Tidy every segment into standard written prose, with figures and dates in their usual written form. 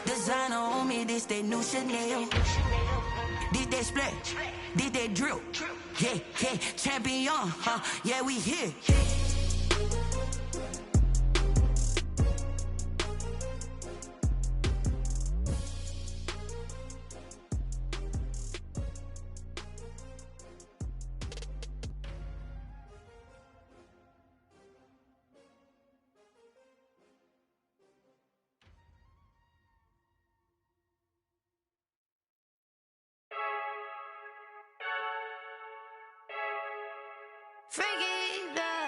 Designer on me, this that new Chanel. Did that split, did that drill. Yeah, yeah, champion, huh? Yeah, we here.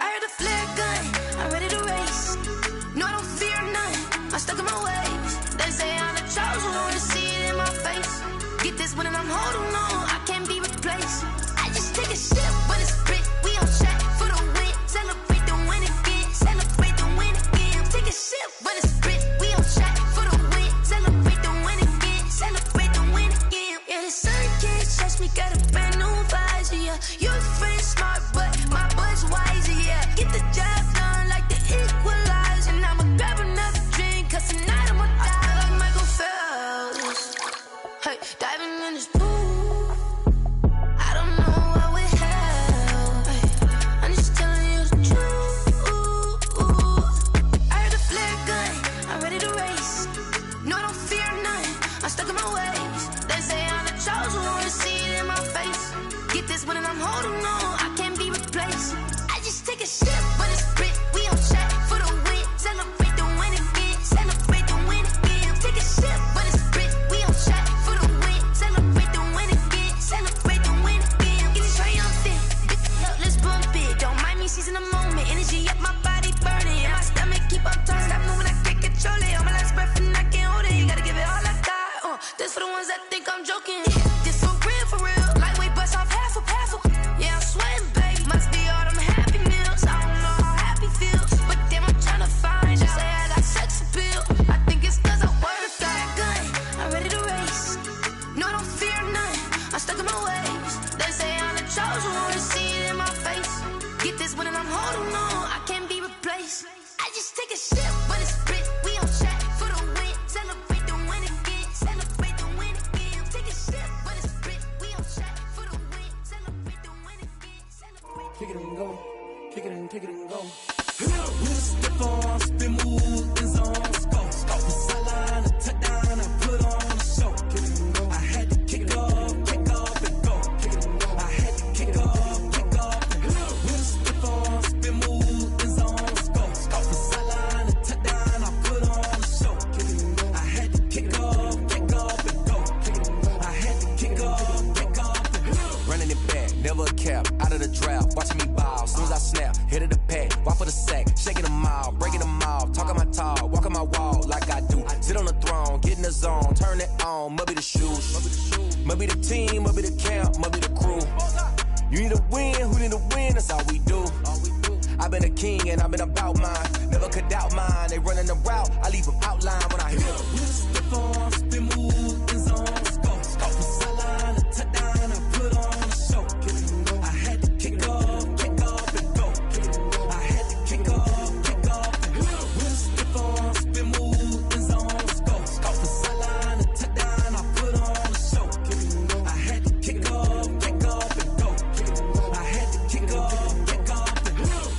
I heard the flare gun, I'm ready to race. No, I don't fear none, I'm stuck in my ways. They say I'm the chosen one, to see it in my face. Get this one and I'm holding on, I can't be replaced. I just take a sip when it's split, we on track for the win. Celebrate the win again, celebrate the win again. Take a sip when it's split, we on track for the win. Celebrate the win again, celebrate the win again. Yeah, the sun can't touch me, got a brand new visor, yeah. You're a friend smart, but my bud's wiser, yeah. Get the job done like the equalizer. And I'ma grab another drink, cause tonight I'ma die like Michael Phelps. Hey, diving in this pool, I don't know what we have. Hey, I'm just telling you the truth. I heard the flare gun, I'm ready to race. No, I don't fear none, I'm stuck in my ways. They say I'm the chosen one, to see it in my face. Get this one and I'm holding on, I can't be replaced. I just take a sip when it's split, we on track for the win. Celebrate the win again, celebrate the win again. Take a sip when it's split, we on track for the win. Celebrate the win again, celebrate the win again. Get it triumphant, look, let's bump it. Don't mind me seizing the moment, energy up my body burning. And my stomach keep on turning, stop moving, I can't control it. On my last breath and I can't hold it, you gotta give it all I got. This for the ones that think I'm joking. This for real. Lightweight bust off half a. Yeah, I'm sweating, baby. Must be all them happy meals. I don't know how happy feels, but damn, I'm trying to find out. Say I got sex appeal. I think it's cause I wear the flag gun. I'm ready to race. No, I don't fear none, I'm stuck in my ways. They say I'm the chosen one, to see it in my face. Get this one and I'm holding on, I can't be replaced. I just take a sip when it's split, we on track for the win. Celebrate the win again, celebrate the win again. Take a sip when it's split, we on track for the win. Celebrate the win again, celebrate. Kick it and go, kick it and go. Step on, spin, move, and zone, go. The sideline, a touchdown, I put on a show. Kick it and go. I had to kick off and go. Kick it and go. I had to kick off and go. Step on, spin, move, and zone, go. The sideline, a touchdown, I put on a show. Kick it and go. I had to kick off and go. Kick it and go. I had to kick off and go. Running it back, never a cap, out of the drought, watching me ball. Soon as I snap, hit of the pack, walk for the sack, shaking them all, breaking them off, talking my talk, walking my wall like I do. Sit on the throne, get in the zone, turn it on, must be the shoes, must be the team, must be the camp, must be the crew. You need a win, who need a win, that's all we do. I've been a king and I've been about mine, never could doubt mine. They running the route, I leave them outline when I hear them. Step on, spin, move, and zone, go. The sideline, a touchdown, I put on a show. Kick it and go. I had to kick off and go. Kick it and go. I had to kick off and go. Step on, spin, move, and zone, go. The sideline, a touchdown, I put on a show. Kick it and go. I had to kick off and go. Kick it and go. I had to kick off and go.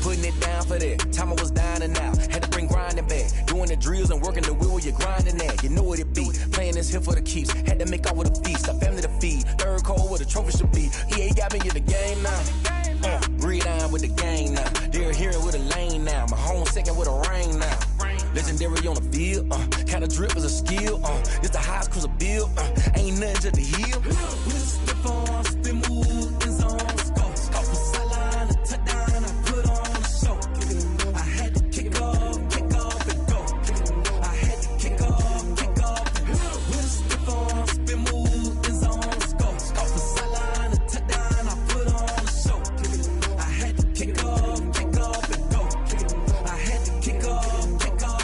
Putting it down for that, time I was down and out, had to bring grinding back, doing the drills and working the wheel where you're grinding at, you know what it be, playing this here for the keeps, had to make out with a feast, a family to feed, third cold where the trophy should be, EA got me in the game now, breathe on with the game now, they're hearing with a lane now, my home second with a rain now, legendary on the field, kinda drip is a skill, it's the highest cruiser bill, ain't nothing to the hill. Step on, spin, move, and zone, go. The sideline, a touchdown, I put on a show. Kick it and go. I had to kick off and go. Kick it and go. I had to kick off and go. Step on, spin, move, and zone, go. The sideline, a touchdown, I put on a show. Kick it and go. I had to kick off and go. Kick it and go. I had to kick off and go.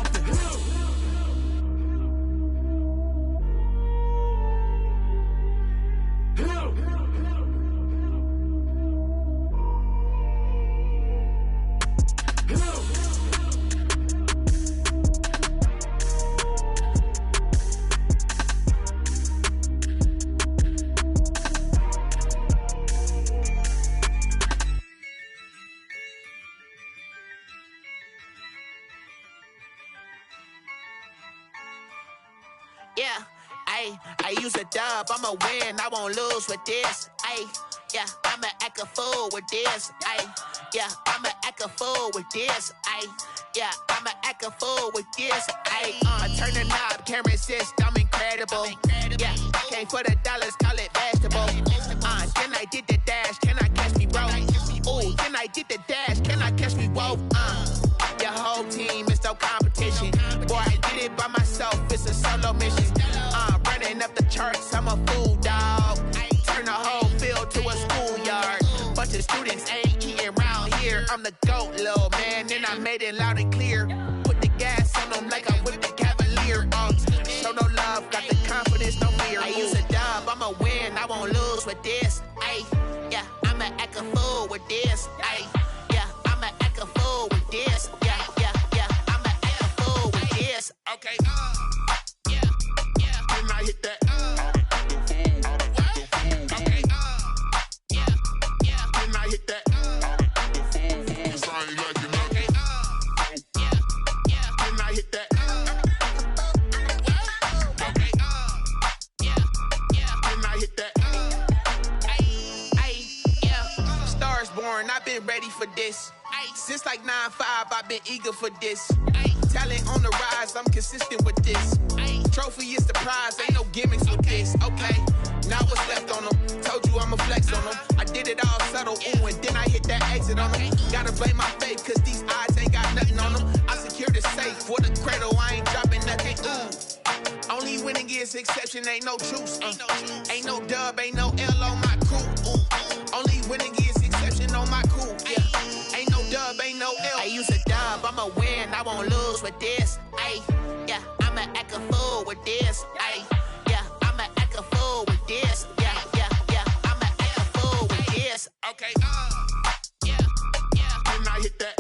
Yeah, I use a dub, I'ma win, I won't lose with this. Yeah, I'ma act a fool with this. Yeah, I'ma act a fool with this. Yeah, I'ma act a fool with this. I turn the knob, camera assist, I'm incredible. Yeah, came for the dollars, call it vegetable. Then I did the dash, can I catch me, bro? Ooh, then I did the dash, can I catch me, whoa? Your whole team is no competition. Boy, I did it by myself, it's a solo mission. Running up the charts, I'm a fool, dog. Turn the whole field to a schoolyard. Bunch of students ain't eating round here. I'm the GOAT, little man, and I made it loud and clear. Put the gas on them like I whipped the Cavalier. Show no love, got the confidence, no fear. I use a dub, I'ma win, I won't lose with this. Yeah, I'ma act a fool with this. Yeah, I'ma act a fool with this. Yeah, I'ma act a fool with this. Okay, yeah, can I hit that? Okay, yeah, can I hit that? Cause I ain't like it. Okay, yeah, can I hit that? Okay, yeah, can I hit that? Yeah, Stars born, I've been ready for this. Since like 9-5, I've been eager for this. Talent on the rise, I'm consistent with this. Trophy is the prize, ain't no gimmicks with this. Okay, now what's left on them? Told you I'ma flex on them. I did it all subtle, ooh, and then I hit that exit on them. Gotta blame my faith, cause these odds ain't got nothing on them. I secure the safe for the cradle, I ain't dropping nothing, ooh. Only winning is exception, ain't no truce. Ain't no dub, ain't no L on my crew. Only winning is exception on my crew, yeah. Ain't no dub, ain't no L. I use a dub, I'ma win, I won't lose with this. Yeah, I'ma act a fool with this. Yeah, I'ma act a fool with this. Yeah, I'ma act a fool with this. Okay, yeah, can I hit that?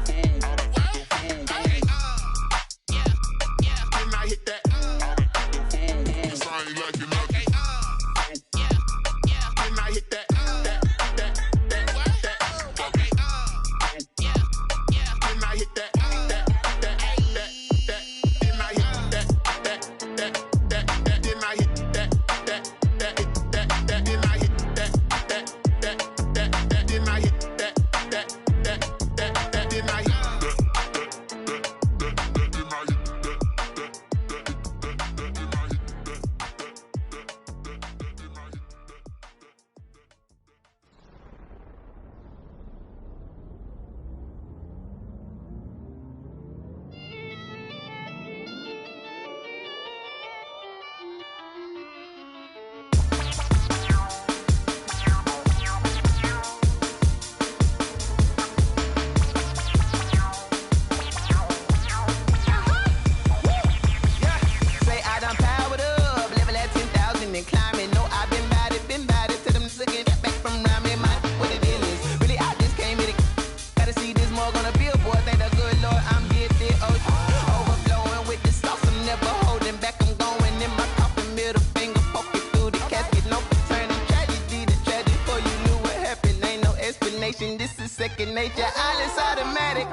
Okay, yeah, can I hit that? Cause I ain't like it. Okay, yeah, can I hit that? This is second nature, all is automatic.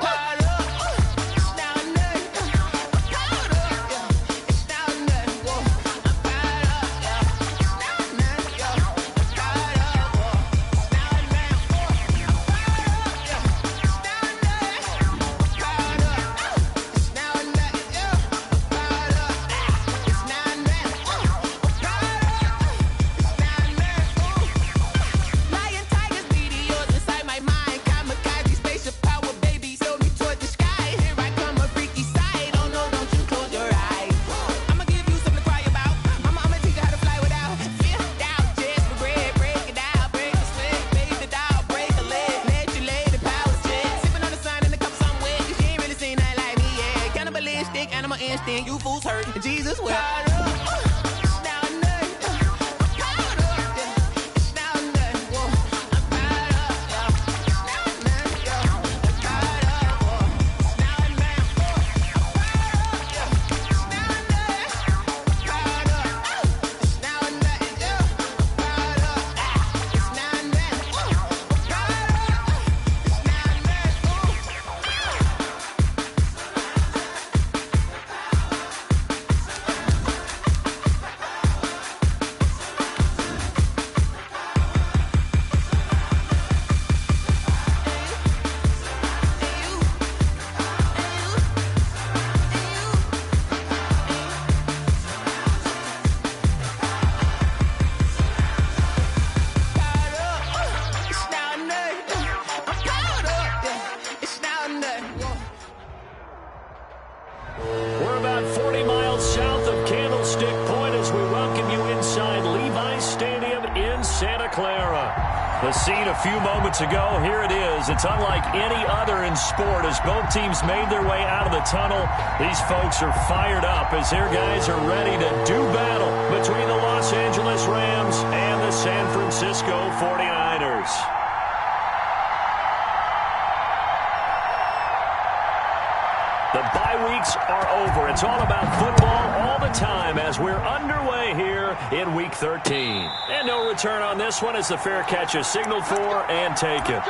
You fools hurt. Jesus will. The scene a few moments ago, here it is. It's unlike any other in sport as both teams made their way out of the tunnel. These folks are fired up as their guys are ready to do battle between the Los Angeles Rams and the San Francisco 49ers. The bye weeks are over. It's all about football all the time as we're underway here in Week 13. And no return on this one as the fair catch is signaled for and taken.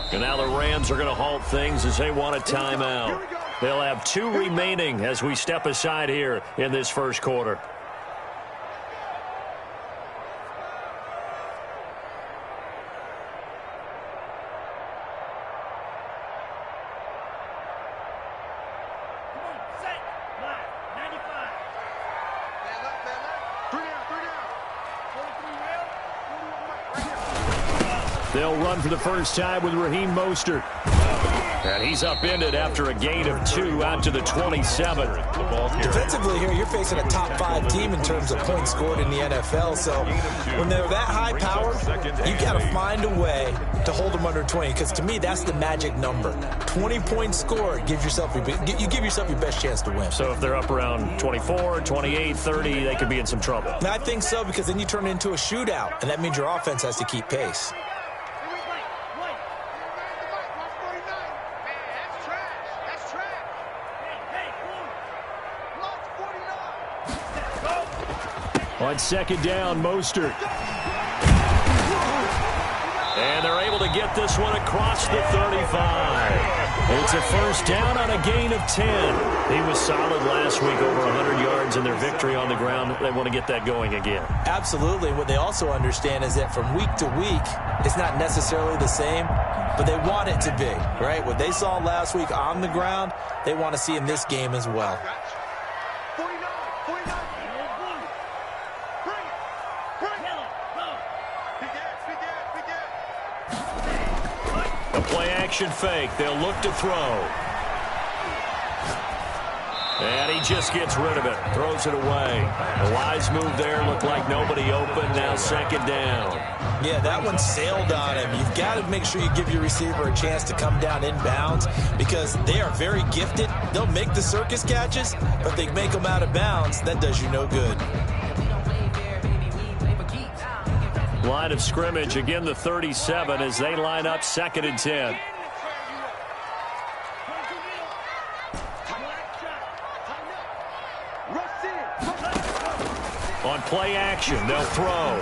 And now the Rams are going to halt things as they want a timeout. They'll have 2 remaining as we step aside here in this first quarter. They'll run for the first time with Raheem Mostert. And he's upended after a gain of 2 out to the 27. Defensively here, you're facing a top 5 team in terms of points scored in the NFL. So when they're that high powered, you got to find a way to hold them under 20. Because to me, that's the magic number. 20 points scored, you give yourself your best chance to win. So if they're up around 24, 28, 30, they could be in some trouble. And I think so, because then you turn it into a shootout, and that means your offense has to keep pace. On second down, Mostert. And they're able to get this one across the 35. It's a first down on a gain of 10. He was solid last week, over 100 yards in their victory on the ground. They want to get that going again. Absolutely. What they also understand is that from week to week, it's not necessarily the same, but they want it to be, right? What they saw last week on the ground, they want to see in this game as well. Play-action fake. They'll look to throw. And he just gets rid of it. Throws it away. A wise move there. Looked like nobody open. Now second down. Yeah, that one sailed on him. You've got to make sure you give your receiver a chance to come down inbounds because they are very gifted. They'll make the circus catches, but they make them out of bounds. That does you no good. Line of scrimmage, again the 37 as they line up second and 10. On play action, they'll throw.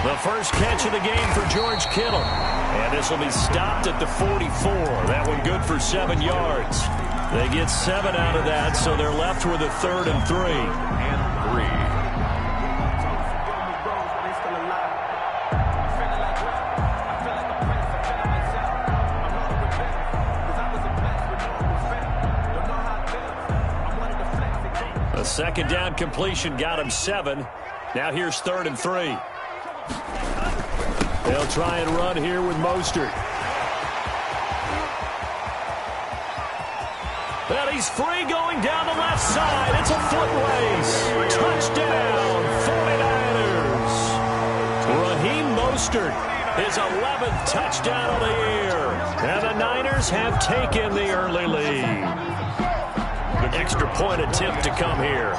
The first catch of the game for George Kittle. And this will be stopped at the 44. That one good for 7 yards. They get 7 out of that, so they're left with a 3rd and 3. A second down completion got him 7. Now here's 3rd and 3. They'll try and run here with Mostert. And he's free going down the left side. It's a foot race. Touchdown, 49ers. Raheem Mostert, his 11th touchdown of the year. And the Niners have taken the early lead. The extra point attempt to come here.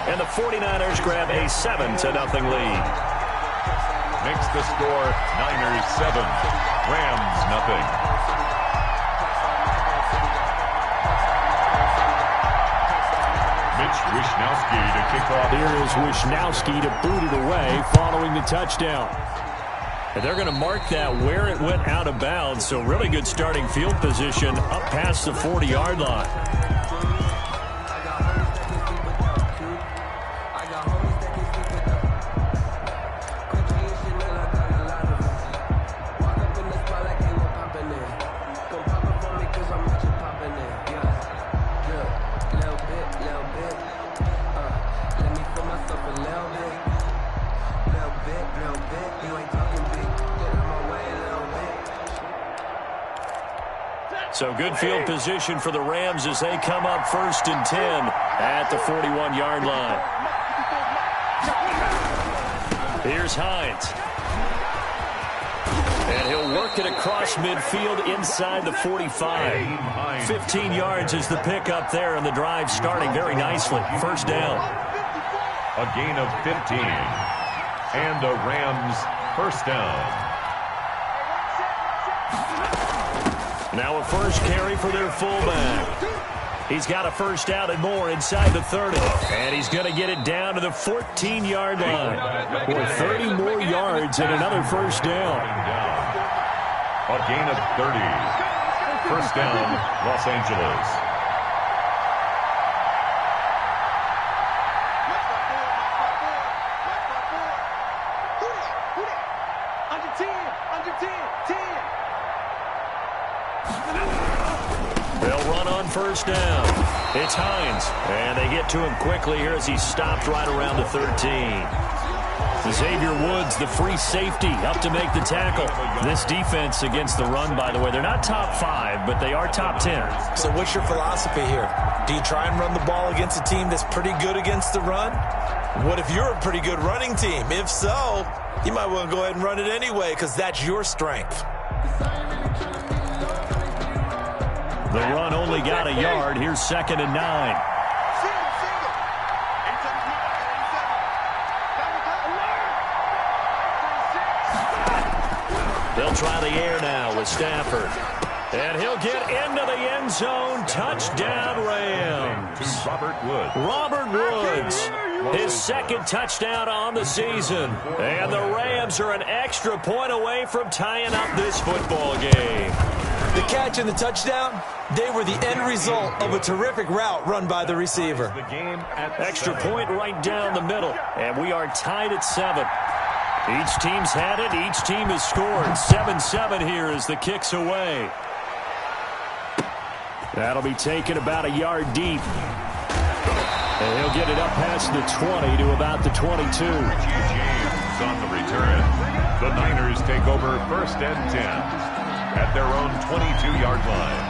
And the 49ers grab a 7-0 lead. Makes the score Niners 7, Rams 0. Mitch Wishnowsky to kick off. Here is Wishnowsky to boot it away following the touchdown. And they're going to mark that where it went out of bounds. So really good starting field position up past the 40-yard line. So good field position for the Rams as they come up 1st and 10 at the 41-yard line. Here's Hines. And he'll work it across midfield inside the 45. 15 yards is the pickup there, and the drive starting very nicely. First down. A gain of 15. And a Rams first down. Now a first carry for their fullback. He's got a first down and more inside the 30. And he's going to get it down to the 14-yard line. Boy, 30 more yards and another first down. A gain of 30. First down, Los Angeles. First down. It's Hines. And they get to him quickly here as he stopped right around the 13. Xavier Woods, the free safety, up to make the tackle. This defense against the run, by the way, they're not top 5, but they are top 10. So what's your philosophy here? Do you try and run the ball against a team that's pretty good against the run? What if you're a pretty good running team? If so, you might want to go ahead and run it anyway because that's your strength. The run only got a yard. Here's 2nd and 9. They'll try the air now with Stafford. And he'll get into the end zone. Touchdown, Rams. Robert Woods. Robert Woods. His 2nd touchdown on the season. And the Rams are an extra point away from tying up this football game. The catch and the touchdown, they were the end result of a terrific route run by the receiver. Extra point right down the middle. And we are tied at 7. Each team's had it. Each team has scored. 7-7 here as the kick's away. That'll be taken about a yard deep. And he'll get it up past the 20 to about the 22. Richie James on the return. The Niners take over 1st and 10. At their own 22-yard line.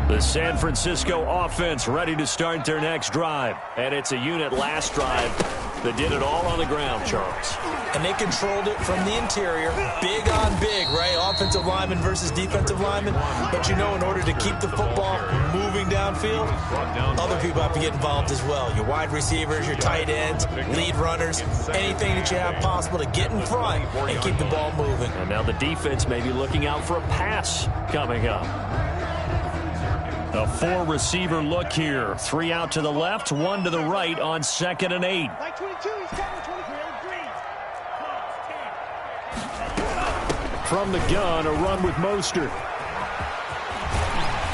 The San Francisco offense ready to start their next drive. And it's a unit last drive that did it all on the ground, Charles. And they controlled it from the interior. Big on big, right? Offensive lineman versus defensive lineman. But you know, in order to keep the football moving downfield, other people have to get involved as well. Your wide receivers, your tight ends, lead runners, anything that you have possible to get in front and keep the ball moving. And now the defense may be looking out for a pass coming up. A 4-receiver look here. 3 out to the left, 1 to the right on 2nd and 8. From the gun, a run with Mostert.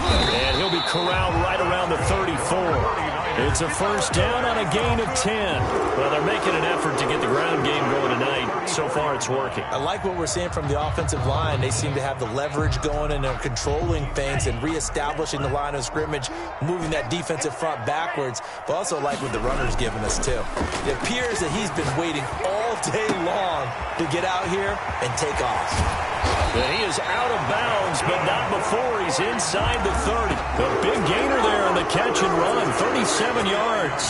And he'll be corralled right around the 34. It's a first down on a gain of 10. Well, they're making an effort to get the ground game going tonight. So far, it's working. I like what we're seeing from the offensive line. They seem to have the leverage going, and they're controlling things and reestablishing the line of scrimmage, moving that defensive front backwards, but also like what the runner's giving us, too. It appears that he's been waiting all day long to get out here and take off. And he is out of bounds, but not before he's inside the 30. The big gainer there on the catch and run, 37 yards.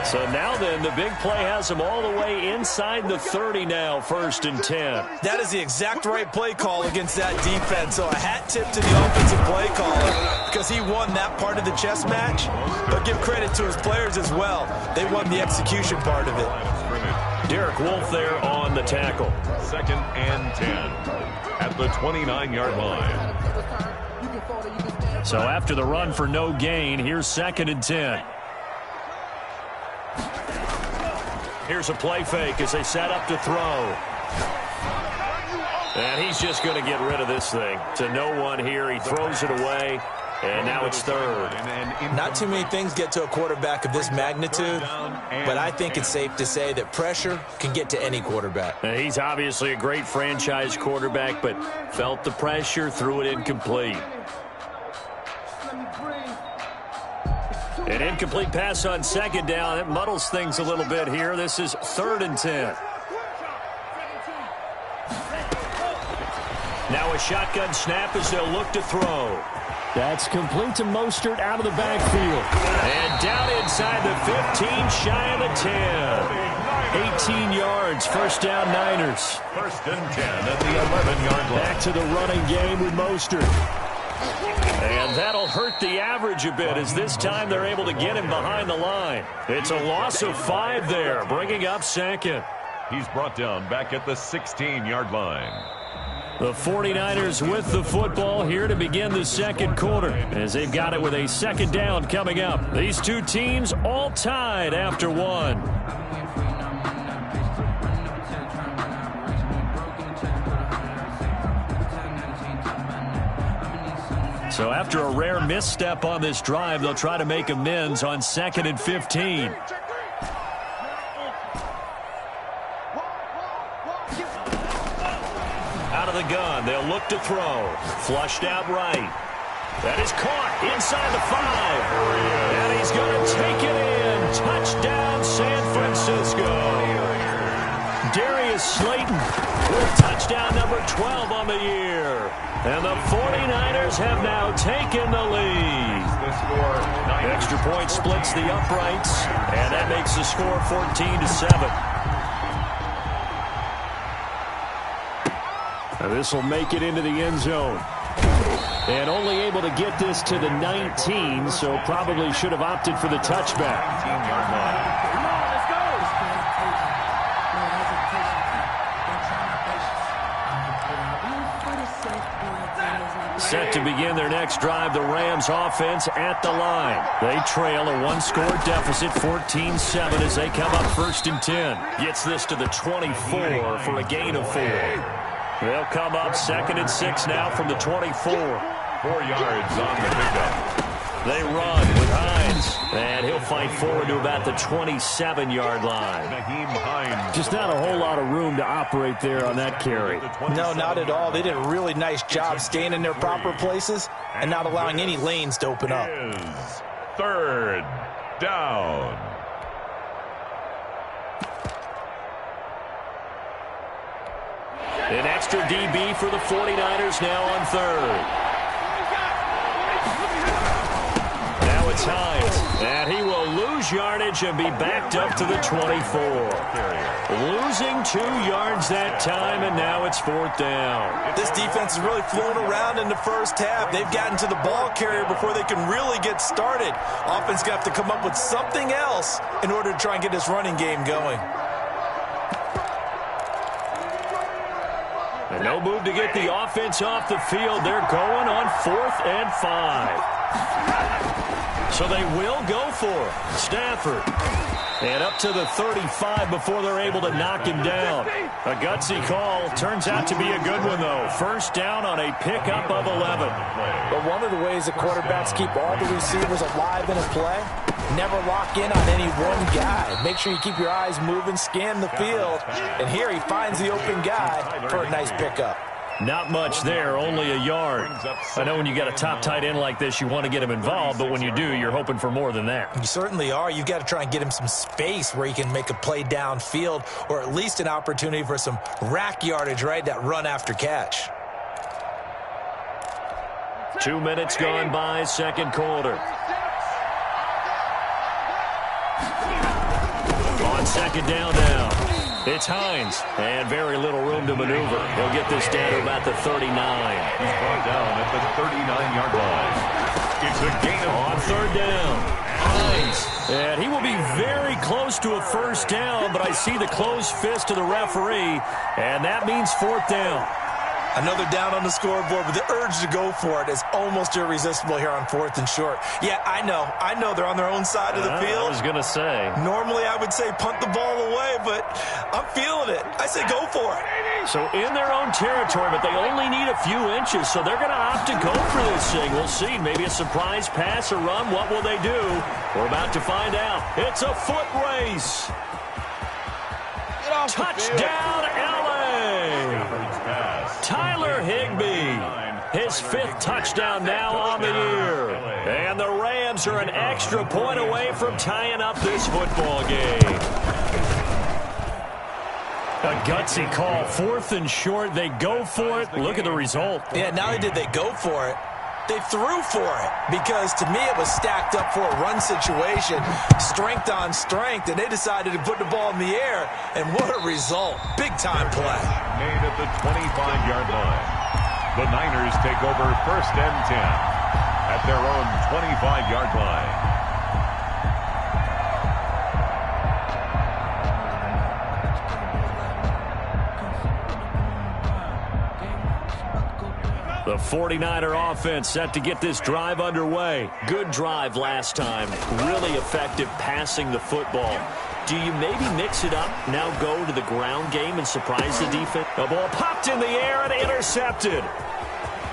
So now then, the big play has him all the way inside the 30 now, 1st and 10. That is the exact right play call against that defense. So a hat tip to the offensive play caller because he won that part of the chess match. But give credit to his players as well. They won the execution part of it. Derek Wolfe there on the tackle. 2nd and 10. At the 29-yard line. So after the run for no gain, here's 2nd and 10. Here's a play fake as they set up to throw. And he's just going to get rid of this thing. To no one here. He throws it away. And now it's 3rd. Not too many things get to a quarterback of this magnitude, but I think it's safe to say that pressure can get to any quarterback. Now, he's obviously a great franchise quarterback, but felt the pressure, threw it incomplete. An incomplete pass on second down. It muddles things a little bit here. This is 3rd and 10. Now a shotgun snap as they'll look to throw. That's complete to Mostert out of the backfield. And down inside the 15, shy of the 10. 18 yards, first down Niners. 1st and 10 at the 11-yard line. Back to the running game with Mostert. And that'll hurt the average a bit as this time they're able to get him behind the line. It's a loss of 5 there, bringing up 2nd. He's brought down back at the 16-yard line. The 49ers with the football here to begin the 2nd quarter as they've got it with a 2nd down coming up. These two teams all tied after 1. So after a rare misstep on this drive, they'll try to make amends on 2nd and 15. Out of the gun, they'll look to throw. Flushed out right. That is caught inside the 5. And he's going to take it in. Touchdown, San Francisco. Darius Slayton with touchdown number 12 on the year. And the 49ers have now taken the lead. Extra point splits the uprights, and that makes the score 14-7. This will make it into the end zone. And only able to get this to the 19, so probably should have opted for the touchback. 19-yard line. Set to begin their next drive, the Rams offense at the line. They trail a one-score deficit, 14-7, as they come up 1st and 10. Gets this to the 24 for a gain of 4. They'll come up 2nd and 6 now from the 24. 4 yards on the pickup. They run with Hines, and he'll fight forward to about the 27-yard line. Nyheim Hines. Just not a whole lot of room to operate there on that carry. No, not at all. They did a really nice job staying in their proper places and not allowing any lanes to open up. Is 3rd down. An extra DB for the 49ers now on 3rd. Now it's Hines, and he will lose yardage and be backed up to the 24. Losing 2 yards that time, and now it's 4th down. This defense is really flown around in the first half. They've gotten to the ball carrier before they can really get started. Offense got to come up with something else in order to try and get this running game going. And no move to get the offense off the field. They're going on 4th and 5. So they will go for it. Stafford. And up to the 35 before they're able to knock him down. A gutsy call. Turns out to be a good one, though. 1st down on a pickup of 11. But one of the ways that quarterbacks keep all the receivers alive in a play, never lock in on any one guy. Make sure you keep your eyes moving, scan the field. And here he finds the open guy for a nice pickup. Not much there, only a yard. I know when you got a top tight end like this, you want to get him involved, but when you do, you're hoping for more than that. You certainly are. You've got to try and get him some space where he can make a play downfield, or at least an opportunity for some rack yardage, right? That run after catch. 2 minutes gone by, 2nd quarter. On 2nd down now. It's Hines, and very little room to maneuver. He'll get this down to about the 39. He's brought down at the 39-yard line. It's a gain on 3rd down. Hines, and he will be very close to a 1st down, but I see the closed fist of the referee, and that means 4th down. Another down on the scoreboard, but the urge to go for it is almost irresistible here on 4th and short. Yeah, I know they're on their own side of the field. I was going to say. Normally I would say punt the ball away, but I'm feeling it. I say go for it. So in their own territory, but they only need a few inches, so they're going to opt to go for this thing. We'll see. Maybe a surprise pass or run. What will they do? We're about to find out. It's a foot race. Touchdown, LA! Tyler Higbee, his 5th touchdown now on the year. And the Rams Niners are an extra point away from tying up this football game. A gutsy call, 4th and short. They go for it. Look at the result. Yeah, not only did they go for it, they threw for it, because to me it was stacked up for a run situation, strength on strength, and they decided to put the ball in the air, and what a result. Big-time play. Made at the 25-yard line. The Niners take over 1st and 10 at their own 25-yard line. The 49er offense set to get this drive underway. Good drive last time. Really effective passing the football. Do you maybe mix it up, now go to the ground game and surprise the defense? The ball popped in the air and intercepted.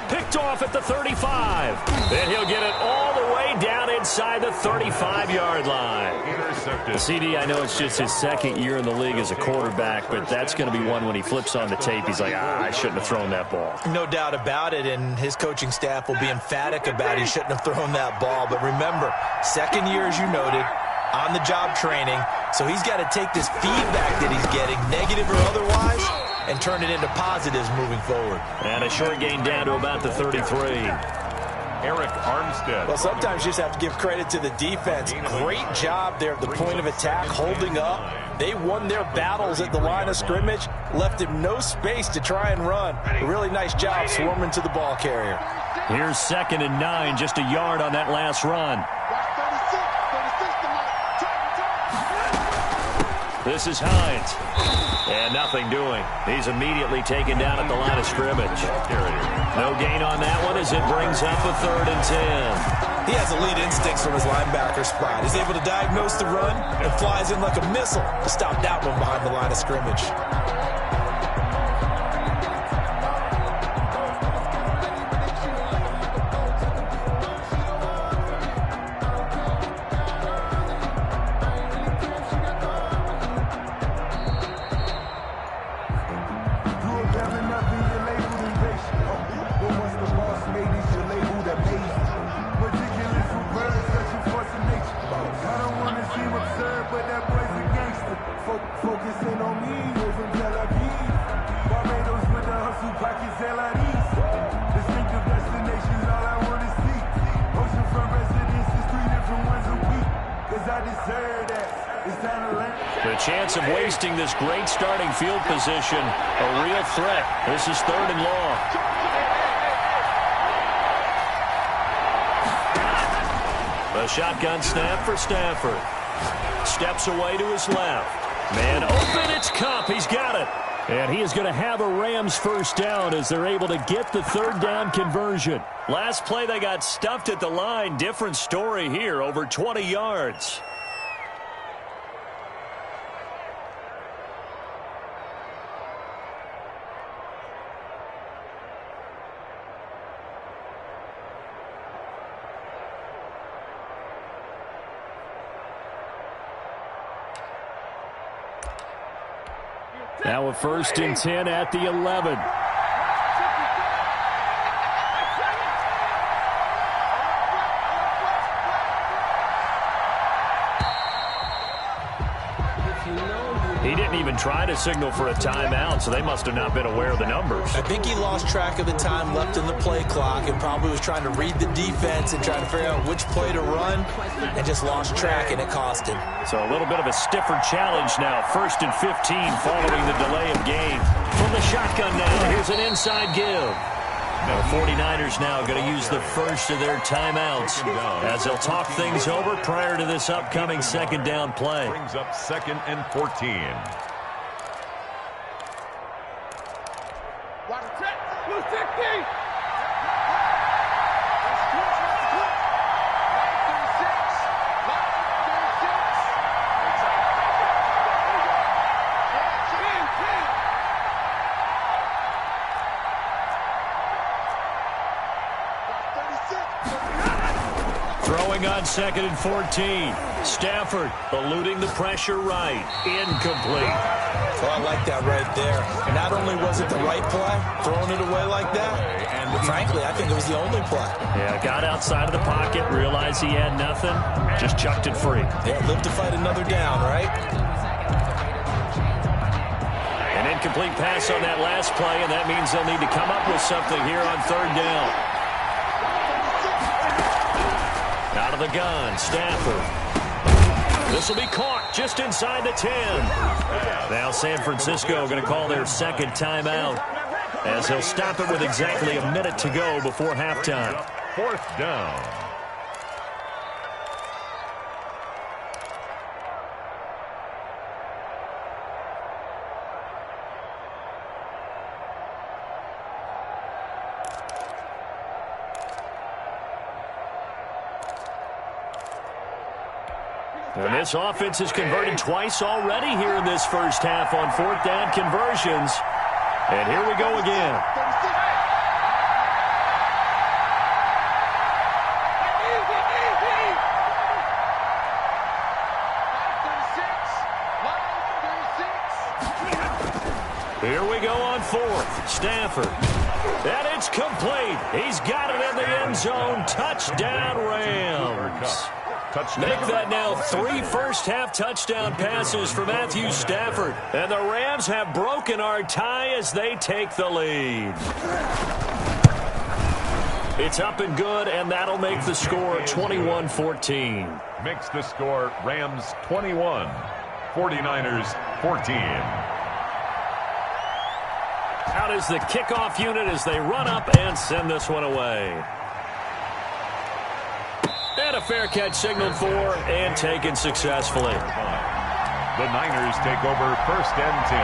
Picked off at the 35. Then he'll get it all the way down inside the 35-yard line. Intercepted. CD, I know it's just his 2nd year in the league as a quarterback, but that's going to be one when he flips on the tape. He's like, I shouldn't have thrown that ball. No doubt about it, and his coaching staff will be emphatic about he shouldn't have thrown that ball. But remember, 2nd year, as you noted, on-the-job training, so he's got to take this feedback that he's getting, negative or otherwise, and turn it into positives moving forward. And a short gain down to about the 33. Eric Armstead. Well, sometimes you just have to give credit to the defense. Great job there at the point of attack, holding up. They won their battles at the line of scrimmage, left him no space to try and run. A really nice job swarming to the ball carrier. Here's 2nd and 9, just a yard on that last run. This is Hines. And nothing doing. He's immediately taken down at the line of scrimmage. No gain on that one as it brings up a 3rd and 10. He has elite instincts from his linebacker spot. He's able to diagnose the run and flies in like a missile to stop that one behind the line of scrimmage. The chance of wasting this great starting field position, a real threat. This is 3rd and long. The shotgun snap for Stafford. Steps away to his left. Man open, it's Kupp. He's got it. And he is going to have a Rams first down as they're able to get the 3rd down conversion. Last play they got stuffed at the line. Different story here, over 20 yards. Now a 1st and 10 at the 11. He didn't even try to signal for a timeout, so they must have not been aware of the numbers. I think he lost track of the time left in the play clock and probably was trying to read the defense and trying to figure out which play to run and just lost track, and it cost him. So a little bit of a stiffer challenge now. 1st and 15 following the delay of game. From the shotgun now, here's an inside give. The 49ers now going to use the first of their timeouts as they'll talk things over prior to this upcoming 2nd down play. Brings up 2nd and 14. Throwing on on 2nd and 14. Stafford eluding the pressure right. Incomplete. So I like that right there. Not only was it the right play, throwing it away like that, and frankly, I think it was the only play. Yeah, got outside of the pocket, realized he had nothing, just chucked it free. Yeah, live to fight another down, right? An incomplete pass on that last play, and that means they'll need to come up with something here on 3rd down. Out of the gun, Stafford. This will be caught just inside the 10. Now San Francisco going to call their 2nd timeout as he'll stop it with exactly a minute to go before halftime. 4th down. And this offense has converted twice already here in this first half on 4th down conversions. And here we go again. Here we go on 4th. Stafford. And it's complete. He's got it in the end zone. Touchdown, Rams. Make that now 3 first-half touchdown passes for Matthew Stafford. And the Rams have broken our tie as they take the lead. It's up and good, and that'll make the score 21-14. Makes the score Rams 21, 49ers 14. Out is the kickoff unit as they run up and send this one away. And a fair catch signaled for and taken successfully. The Niners take over 1st and 10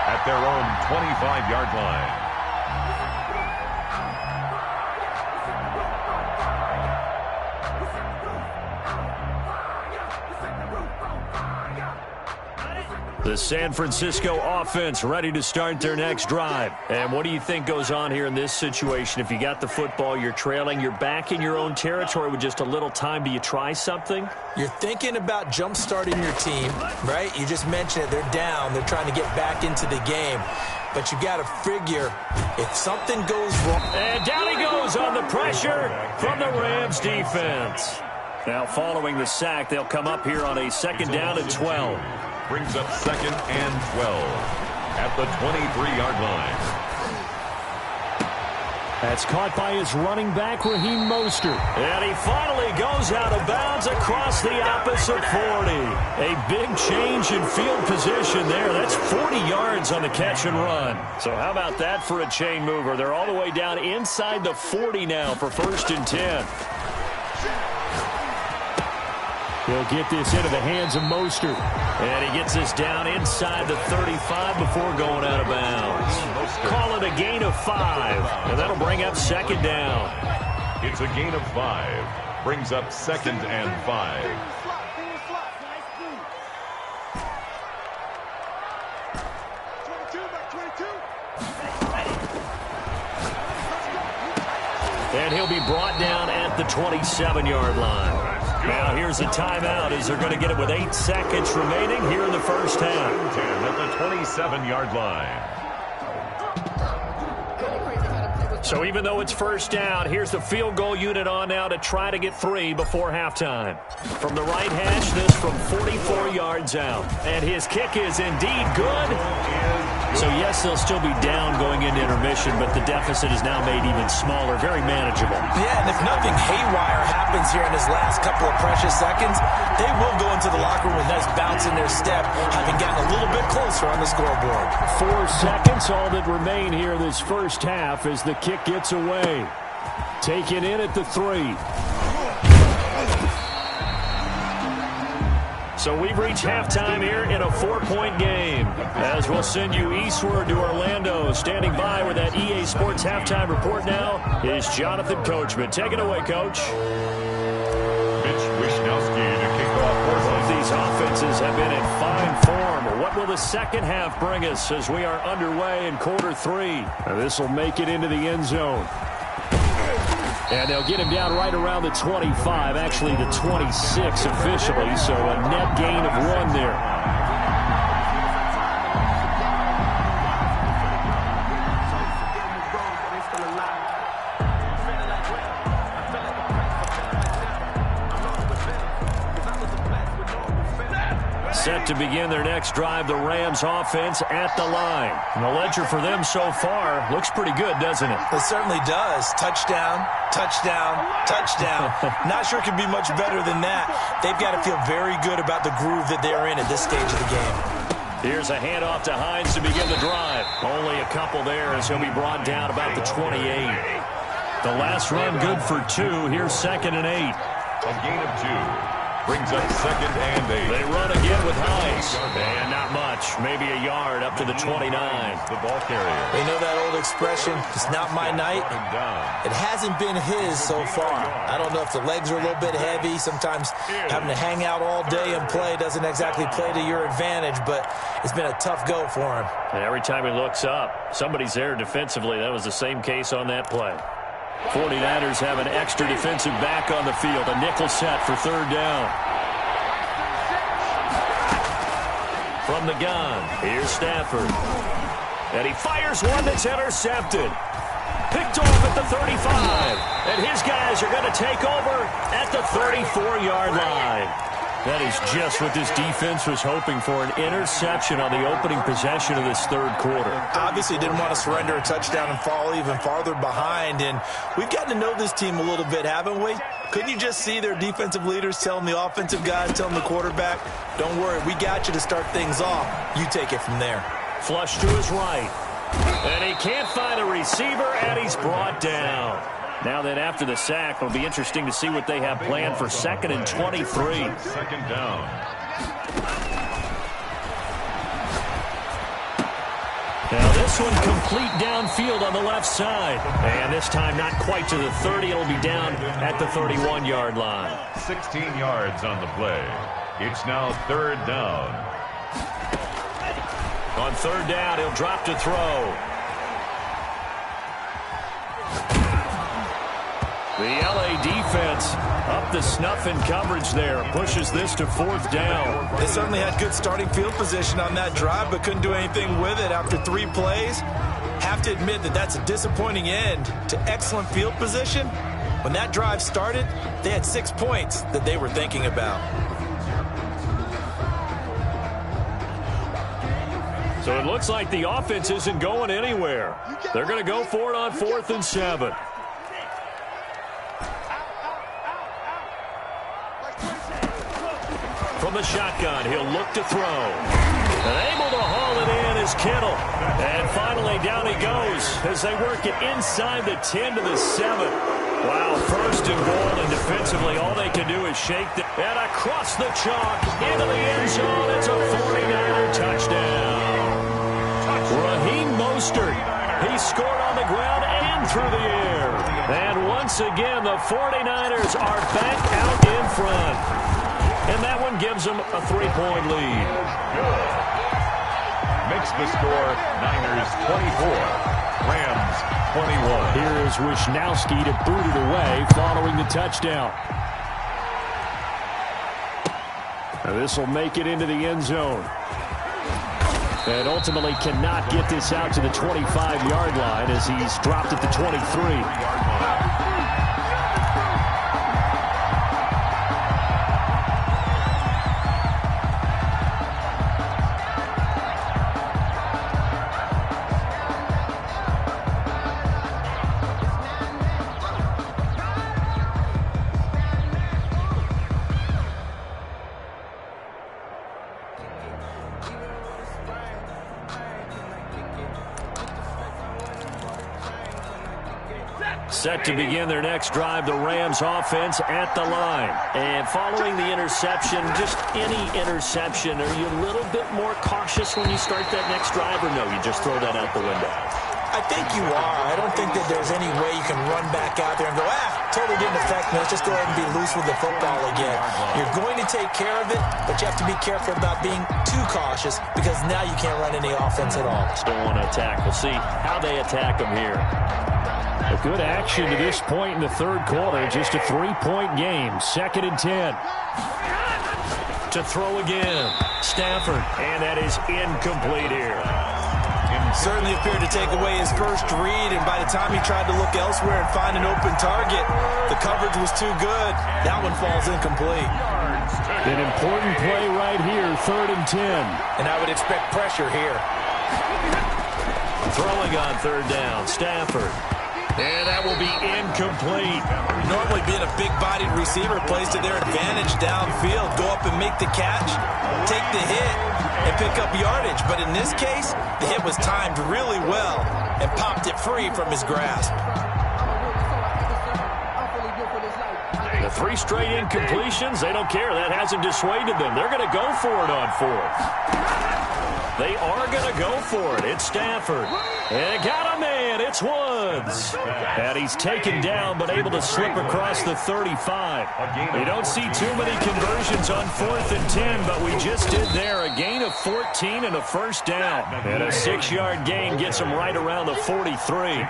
at their own 25-yard line. The San Francisco offense ready to start their next drive. And what do you think goes on here in this situation? If you got the football, you're trailing, you're back in your own territory with just a little time. Do you try something? You're thinking about jump-starting your team, right? You just mentioned it. They're down. They're trying to get back into the game. But you got to figure if something goes wrong. And down he goes on the pressure from the Rams defense. Now following the sack, they'll come up here on a 2nd down and 12. Brings up 2nd and 12 at the 23-yard line. That's caught by his running back, Raheem Mostert. And he finally goes out of bounds across the opposite 40. A big change in field position there. That's 40 yards on the catch and run. So how about that for a chain mover? They're all the way down inside the 40 now for 1st and 10. He'll get this into the hands of Mostert. And he gets this down inside the 35 before going out of bounds. Call it a gain of 5. And that'll bring up 2nd down. It's a gain of 5. Brings up 2nd and 5. And he'll be brought down at the 27-yard line. Now here's a timeout as they're going to get it with 8 seconds remaining here in the first half. 10 at the 27-yard line. So even though it's 1st down, here's the field goal unit on now to try to get 3 before halftime. From the right hash, this from 44 yards out. And his kick is indeed good. So yes, they'll still be down going into intermission, but the deficit is now made even smaller, very manageable. Yeah, and if nothing haywire happens here in his last couple of precious seconds, they will go into the locker room with a nice bounce in their step, having gotten a little bit closer on the scoreboard. 4 seconds, all that remain here this first half as the kick gets away. Taken in at the 3. So we've reached halftime here in a 4-point game. As we'll send you eastward to Orlando. Standing by with that EA Sports halftime report now is Jonathan Coachman. Take it away, Coach. Mitch Wishnowsky to kick off. Both these offenses have been in fine form. What will the second half bring us as we are underway in quarter 3? This will make it into the end zone. And they'll get him down right around the 25, actually the 26 officially, so a net gain of 1 there. Set to begin their next drive, the Rams offense at the line. And the ledger for them so far looks pretty good, doesn't it? It certainly does. Touchdown, touchdown, touchdown. Not sure it could be much better than that. They've got to feel very good about the groove that they're in at this stage of the game. Here's a handoff to Hines to begin the drive. Only a couple there as he'll be brought down about the 28. The last run good for 2. Here's 2nd and 8. A gain of 2. Brings up 2nd and 8. They run again with Hines. And not much. Maybe a yard up to the 29. The ball carrier. You know that old expression, it's not my night? It hasn't been his so far. I don't know if the legs are a little bit heavy. Sometimes having to hang out all day and play doesn't exactly play to your advantage, but it's been a tough go for him. And every time he looks up, somebody's there defensively. That was the same case on that play. 49ers have an extra defensive back on the field. A nickel set for 3rd down. From the gun, here's Stafford. And he fires one that's intercepted. Picked off at the 35. And his guys are going to take over at the 34-yard line. That is just what this defense was hoping for, an interception on the opening possession of this 3rd quarter. Obviously didn't want to surrender a touchdown and fall even farther behind, and we've gotten to know this team a little bit, haven't we? Couldn't you just see their defensive leaders telling the offensive guys, telling the quarterback, don't worry, we got you to start things off. You take it from there. Flush to his right. And he can't find a receiver, and he's brought down. Now then, after the sack, it'll be interesting to see what they have planned for 2nd and 23. 2nd down. Now this one complete downfield on the left side. And this time not quite to the 30. It'll be down at the 31-yard line. 16 yards on the play. It's now 3rd down. On 3rd down, he'll drop to throw. The LA defense up the snuff in coverage there. Pushes this to 4th down. They certainly had good starting field position on that drive, but couldn't do anything with it after 3 plays. Have to admit that that's a disappointing end to excellent field position. When that drive started, they had 6 points that they were thinking about. So it looks like the offense isn't going anywhere. They're going to go for it on 4th and 7. From the shotgun, he'll look to throw. And able to haul it in is Kittle. And finally, down he goes as they work it inside the 10 to the 7. Wow, 1st and goal, and defensively, all they can do is shake the... And across the chalk, into the end zone, it's a 49er touchdown. Raheem Mostert, he scored on the ground and through the air. And once again, the 49ers are back out in front. And that one gives them a 3-point lead. Good. Makes the score Niners 24, Rams 21. Here is Wishnowski to boot it away following the touchdown. Now this will make it into the end zone. And ultimately cannot get this out to the 25-yard line as he's dropped at the 23. Set to begin their next drive, the Rams offense at the line. And following the interception, just any interception, are you a little bit more cautious when you start that next drive, or no, you just throw that out the window? I think you are. I don't think that there's any way you can run back out there and go, totally didn't affect me. Let's just go ahead and be loose with the football again. You're going to take care of it, but you have to be careful about being too cautious because now you can't run any offense at all. Still want to attack. We'll see how they attack them here. A good action to this point in the third quarter. Just a 3-point game. 2nd and 10. To throw again. Stafford. And that is incomplete here. Certainly appeared to take away his first read, and by the time he tried to look elsewhere and find an open target, the coverage was too good. That one falls incomplete. An important play right here, 3rd and 10. And I would expect pressure here. Throwing on 3rd down, Stafford. And that will be incomplete. Normally being a big-bodied receiver plays to their advantage downfield. Go up and make the catch, take the hit, and pick up yardage. But in this case, the hit was timed really well and popped it free from his grasp. The 3 straight incompletions, they don't care. That hasn't dissuaded them. They're going to go for it on 4th. They are going to go for it. It's Stafford. And got a man. It's Woods. And he's taken down but able to slip across the 35. You don't see too many conversions on 4th and 10, but we just did there. A gain of 14 and a first down. And a 6-yard gain gets him right around the 43.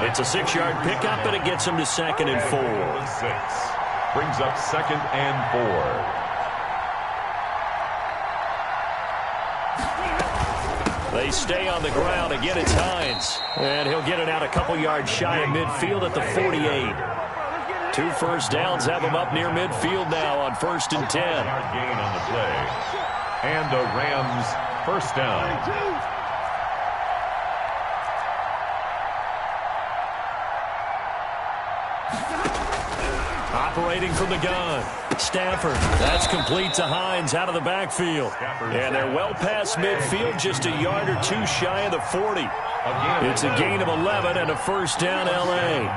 It's a 6-yard pickup, and it gets him to 2nd and 4. Brings up 2nd and 4. They stay on the ground. Again, it's Hines. And he'll get it out a couple yards shy of midfield at the 48. 2 first downs have him up near midfield now on 1st and 10. Gain on the play. And a Rams first down. Operating from the gun, Stafford. That's complete to Hines out of the backfield. And they're well past midfield, just a yard or 2 shy of the 40. It's a gain of 11 and a first down, L.A.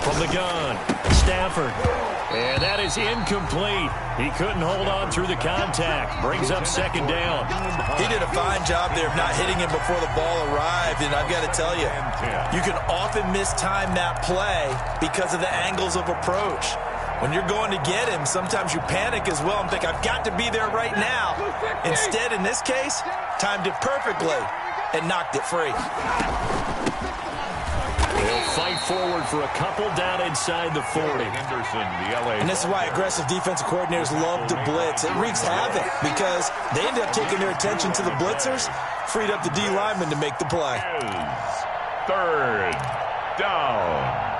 From the gun, Stafford. And that is incomplete. He couldn't hold on through the contact. Brings up 2nd down. He did a fine job there of not hitting him before the ball arrived. And I've got to tell you, you can often mistime that play because of the angles of approach. When you're going to get him, sometimes you panic as well and think, I've got to be there right now. Instead, in this case, timed it perfectly and knocked it free. They'll fight forward for a couple down inside the 40. Henderson, the LA. And this is why aggressive defensive coordinators love to blitz. It wreaks havoc because they end up taking their attention to the blitzers, freed up the D lineman to make the play. 3rd down.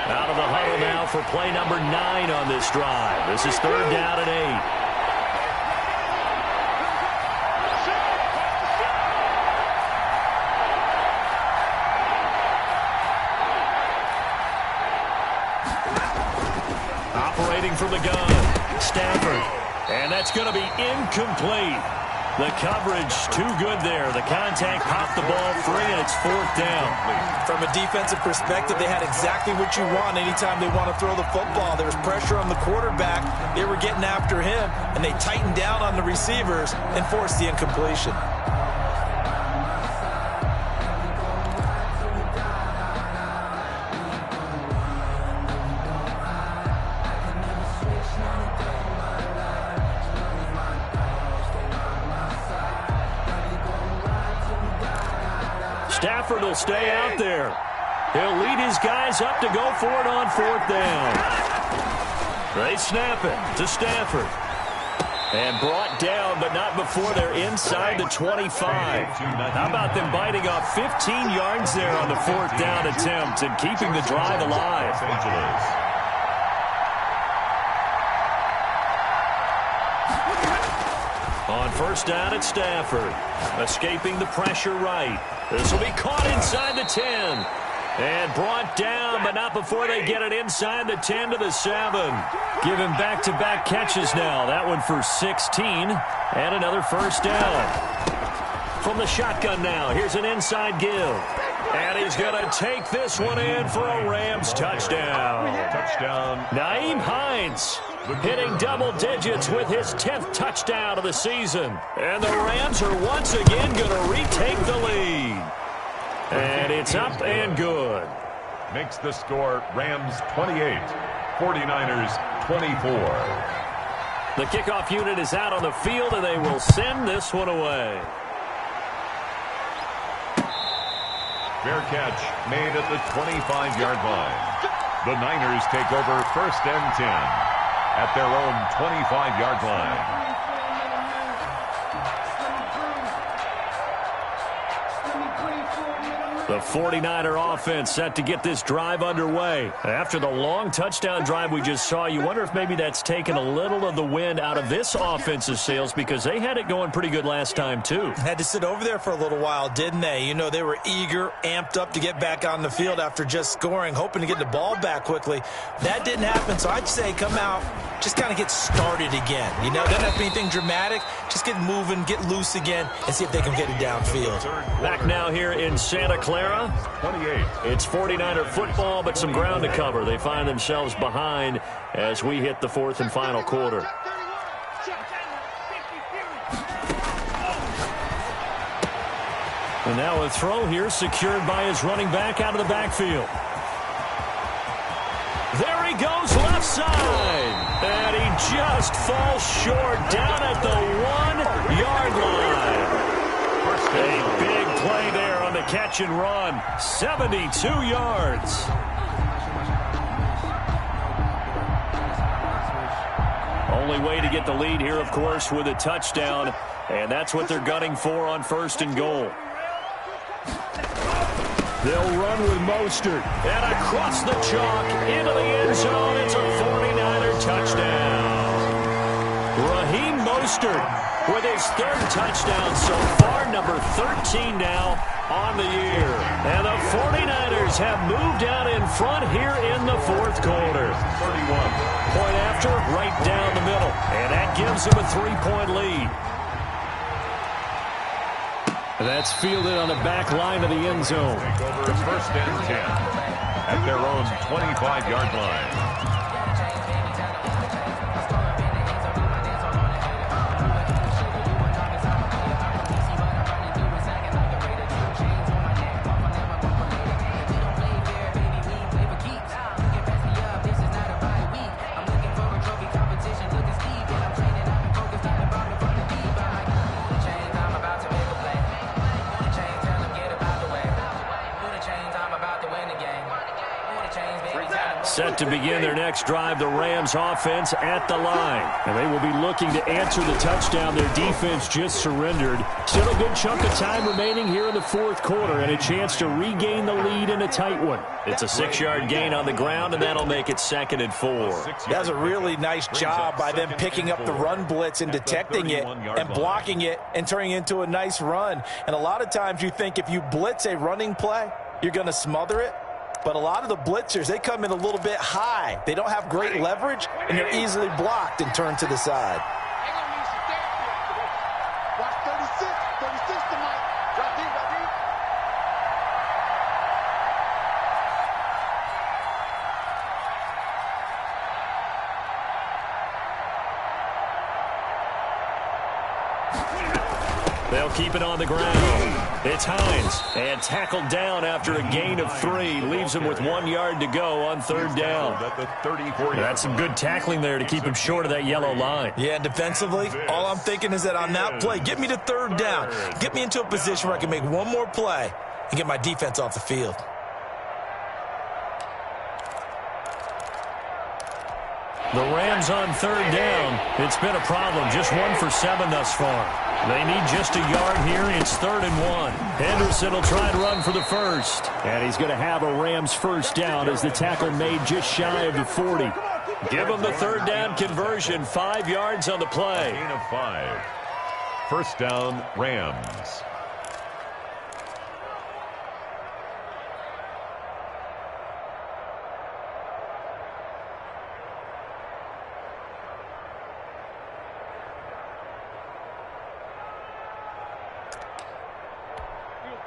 Out of the huddle now for play number 9 on this drive. This is 3rd down and 8. Operating from the gun, Stafford. And that's going to be incomplete. The coverage too good there. The contact popped the ball free, and it's 4th down. From a defensive perspective, they had exactly what you want anytime they want to throw the football. There was pressure on the quarterback. They were getting after him, and they tightened down on the receivers and forced the incompletion. Stafford will stay out there. He'll lead his guys up to go for it on 4th down. They snap it to Stafford. And brought down, but not before they're inside the 25. How about them biting off 15 yards there on the 4th down attempt and keeping the drive alive? On 1st down at Stafford. Escaping the pressure right. This will be caught inside the 10. And brought down, but not before they get it inside the 10 to the 7. Giving back-to-back catches now. That one for 16. And another first down. From the shotgun now, here's an inside give. And he's going to take this one in for a Rams touchdown. Touchdown. Nyheim Hines hitting double digits with his 10th touchdown of the season. And the Rams are once again going to retake the lead. And it's up and good. Makes the score Rams 28, 49ers 24. The kickoff unit is out on the field, and they will send this one away. Fair catch made at the 25-yard line. The Niners take over 1st and 10 at their own 25-yard line. The 49er offense set to get this drive underway. After the long touchdown drive we just saw, you wonder if maybe that's taken a little of the wind out of this offensive sails, because they had it going pretty good last time too. Had to sit over there for a little while, didn't they? You know, they were eager, amped up to get back on the field after just scoring, hoping to get the ball back quickly. That didn't happen, so I'd say come out, just kind of get started again. You know, doesn't have to be anything dramatic. Just get moving, get loose again, and see if they can get it downfield. Back now here in Santa Clara. 28. It's 49er football, but some ground to cover. They find themselves behind as we hit the 4th and final quarter. And now a throw here secured by his running back out of the backfield. There he goes left side. And he just falls short down at the 1-yard line. A big play there on the catch and run. 72 yards. Only way to get the lead here, of course, with a touchdown. And that's what they're gunning for on 1st and goal. They'll run with Mostert. And across the chalk into the end zone. It's a 49er touchdown. Raheem Mostert with his 3rd touchdown so far, number 13 now on the year. And the 49ers have moved out in front here in the 4th quarter. 31. Point after, right down the middle. And that gives them a 3-point lead. That's fielded on the back line of the end zone. Take over 1st and 10 at their own 25-yard line. Set to begin their next drive, the Rams offense at the line. And they will be looking to answer the touchdown their defense just surrendered. Still a good chunk of time remaining here in the 4th quarter and a chance to regain the lead in a tight one. It's a 6-yard gain on the ground, and that'll make it 2nd and 4. That's a really nice job by them picking up the run blitz and detecting it and blocking it and turning it into a nice run. And a lot of times you think if you blitz a running play, you're going to smother it. But a lot of the blitzers, they come in a little bit high. They don't have great leverage, and they're easily blocked and turned to the side. Watch 36 tonight. Right there. They'll keep it on the ground. It's Hines, and tackled down after a gain of 3. Leaves him with 1 yard to go on 3rd down. That's some good tackling there to keep him short of that yellow line. Yeah, and defensively, all I'm thinking is that on that play, get me to 3rd down. Get me into a position where I can make one more play and get my defense off the field. The Rams on 3rd down. It's been a problem. Just 1 for 7 thus far. They need just a yard here. It's 3rd and 1. Henderson will try and run for the 1st. And he's going to have a Rams 1st down as the tackle made just shy of the 40. Give them the 3rd down conversion. 5 yards on the play. Gain of 5. 1st down, Rams.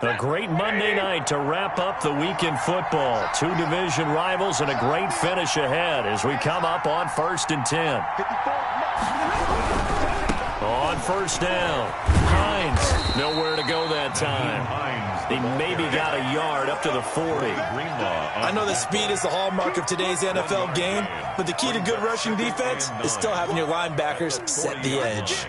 A great Monday night to wrap up the weekend football. Two division rivals and a great finish ahead as we come up on 1st and 10. On first down, Hines nowhere to go that time. He maybe got a yard up to the 40. I know that speed is the hallmark of today's NFL game, but the key to good rushing defense is still having your linebackers set the edge.